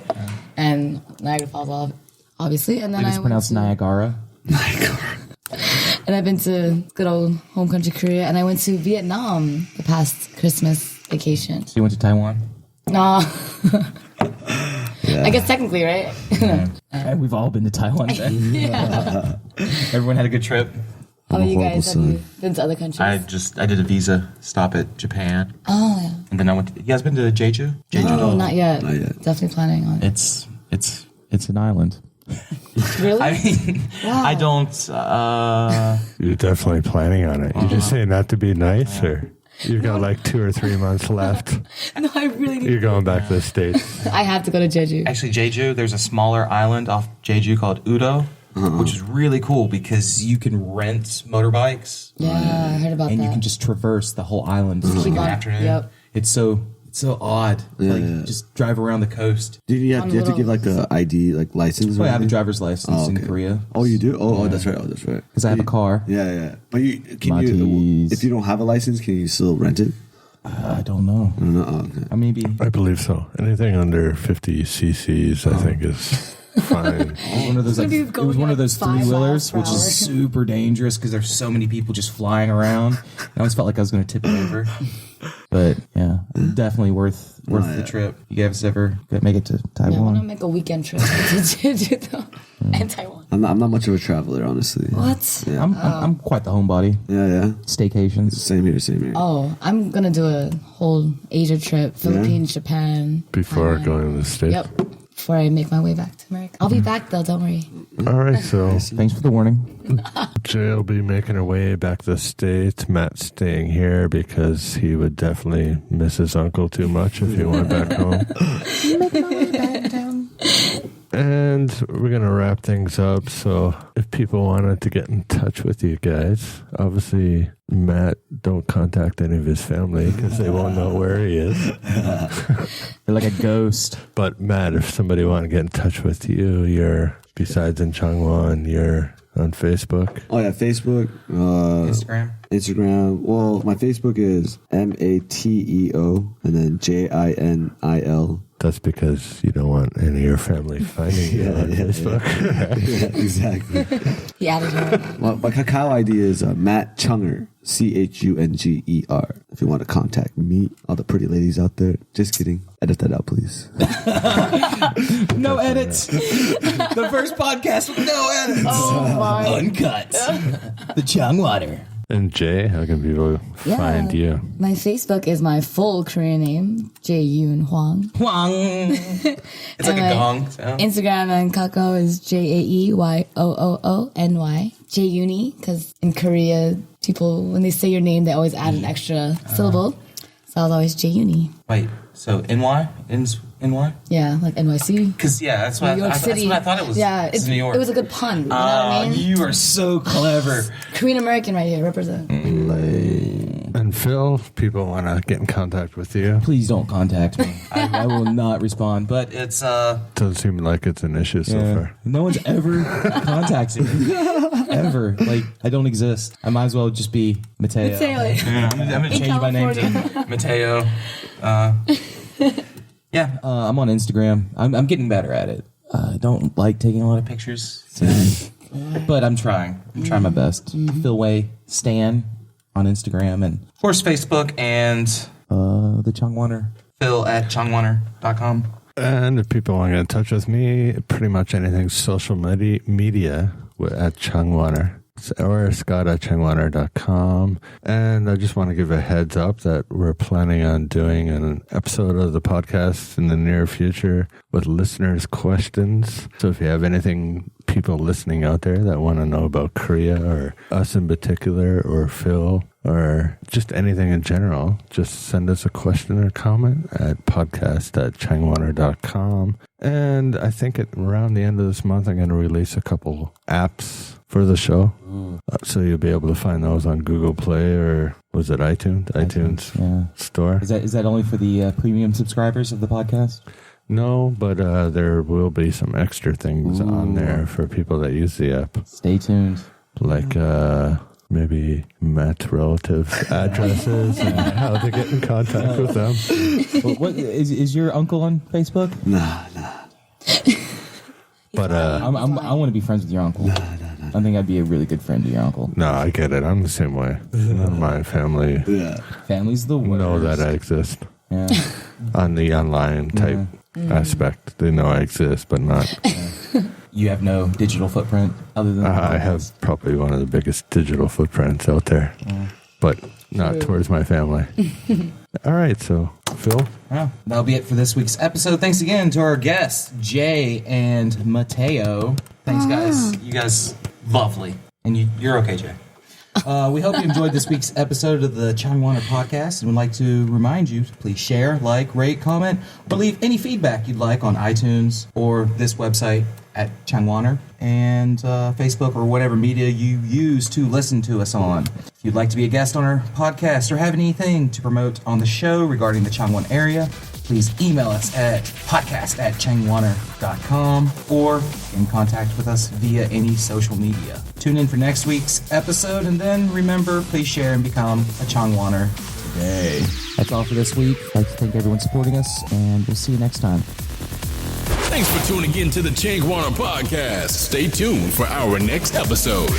and Niagara Falls, obviously, and then It's I went pronounced to, Niagara. and I've been to good old home country Korea, and I went to Vietnam the past Christmas vacation. You went to Taiwan? No, I guess technically, right? We've all been to Taiwan then. Yeah. Everyone had a good trip. How about you horrible guys? Have you son. been to other countries? I did a visa stop at Japan, Oh, yeah. and then I went. You guys been to Jeju? Jeju? No, not yet. Not yet. Definitely planning on it. It's an island. Really? I mean, Wow. I don't. You're definitely planning on it. You just say not to be nice, or you've got like 2 or 3 months left. No, I really need You're going back to the States. I have to go to Jeju. Actually, Jeju, there's a smaller island off Jeju called Udo, which is really cool because you can rent motorbikes Yeah, I heard about And that. you can just traverse the whole island. in Keep the on- afternoon. Yep. It's so odd. Just drive around the coast. Do you have to give like a ID, like license? Oh, or I have a anything? driver's license in okay. Korea. Oh, you do? Oh, that's right. Because I have a car. Yeah. But you can you Matis. if you don't have a license, can you still rent it? I don't know. No. Oh, okay. Maybe. I believe so. Anything under 50 cc's, I think, is fine. One of those, like, Maybe it was one of those going like 5 three-wheelers, miles per which hour. is super dangerous because there's so many people just flying around. I always felt like I was going to tip it over. But yeah, definitely worth the trip. You guys ever make it to Yeah, I want to Taiwan? make a weekend trip to Jeju though, and Taiwan. I'm not much of a traveler, honestly. What? Yeah. I'm quite the homebody. Yeah. Staycations. Same here. Oh, I'm gonna do a whole Asia trip: Philippines, Japan. Before Thailand. going to the States. Yep. Before I make my way back to America, I'll be back though. Don't worry. All right, so Thanks for the warning. Jay will be making her way back to the States. Matt's staying here because he would definitely miss his uncle too much if he went back home. And we're going to wrap things up. So if people wanted to get in touch with you guys, obviously, Matt, don't contact any of his family because they won't know where he is. You're like a ghost. But Matt, if somebody want to get in touch with you, you're, besides in Changwon, you're on Facebook. Oh yeah, Facebook, Instagram. Well, my Facebook is Mateo and then JINIL. That's because you don't want any of your family finding you on Facebook. Yeah, exactly. He added her. Well, my Kakao ID is Matt Chunger, Chunger. If you want to contact me, all the pretty ladies out there, just kidding. Edit that out, please. No edits. The first podcast with no edits. Oh my. Uncut. The Changwoner. And Jay, how can people find you? My Facebook is my full Korean name, Jaeyoon Hwang. Hwang. It's like a my gong sound. Instagram and Kakao is JAEYOOONY. Jaeyooni, because in Korea, people, when they say your name, they always add an extra syllable. So I was always Jaeyooni. Wait, so NY? NY? Yeah, like NYC. Because, yeah, that's what, New York that's City. what I thought it was. Yeah, It's New York. it was a good pun. You know what I mean? You are so clever. Korean American right here, represent. And Phil, people want to get in contact with you. Please don't contact me. I will not respond. But it's Doesn't seem like it's an issue so far. No one's ever contacted me. Ever. Like, I don't exist. I might as well just be Mateo. yeah, I'm gonna change my name to Mateo. Yeah, I'm on Instagram. I'm getting better at it. I don't like taking a lot of pictures, but I'm trying. I'm trying my best. Phil Way Stan on Instagram, and of course Facebook, and The Changwoner. Phil at changwoner.com. And if people want to get in touch with me, pretty much anything social media at Changwoner. Or Scott at changwoner.com. And I just want to give a heads up that we're planning on doing an episode of the podcast in the near future with listeners' questions. So if you have anything, people listening out there that want to know about Korea or us in particular or Phil or just anything in general, just send us a question or comment at podcast@changwoner.com. And I think around the end of this month, I'm going to release a couple apps for the show. So you'll be able to find those on Google Play or was it iTunes? iTunes store. Is that only for the premium subscribers of the podcast? No, but there will be some extra things on there for people that use the app. Stay tuned. Like maybe Matt's relatives' addresses and how to get in contact with them. Well, what is your uncle on Facebook? Nah. But I want to be friends with your uncle. I think I'd be a really good friend to your uncle. no, I get it. I'm the same way. None of my family Family's the worst. know that I exist Yeah. on the online type aspect. They know I exist, but not. You have no digital footprint other than I have probably one of the biggest digital footprints out there, but not towards my family. All right, so Phil? Well, that'll be it for this week's episode. Thanks again to our guests, Jae and Mateo. Thanks, guys. You guys, lovely. And you're okay, Jae. We hope you enjoyed this week's episode of the Changwoner Podcast and would like to remind you to please share, like, rate, comment, or leave any feedback you'd like on iTunes or this website at Changwoner and Facebook or whatever media you use to listen to us on. If you'd like to be a guest on our podcast or have anything to promote on the show regarding the Changwon area, please email us at podcast@changwoner.com or in contact with us via any social media. Tune in for next week's episode, and then remember, please share and become a Changwoner today. That's all for this week. I'd like to thank everyone supporting us, and we'll see you next time. Thanks for tuning in to the Changwoner Podcast. Stay tuned for our next episode.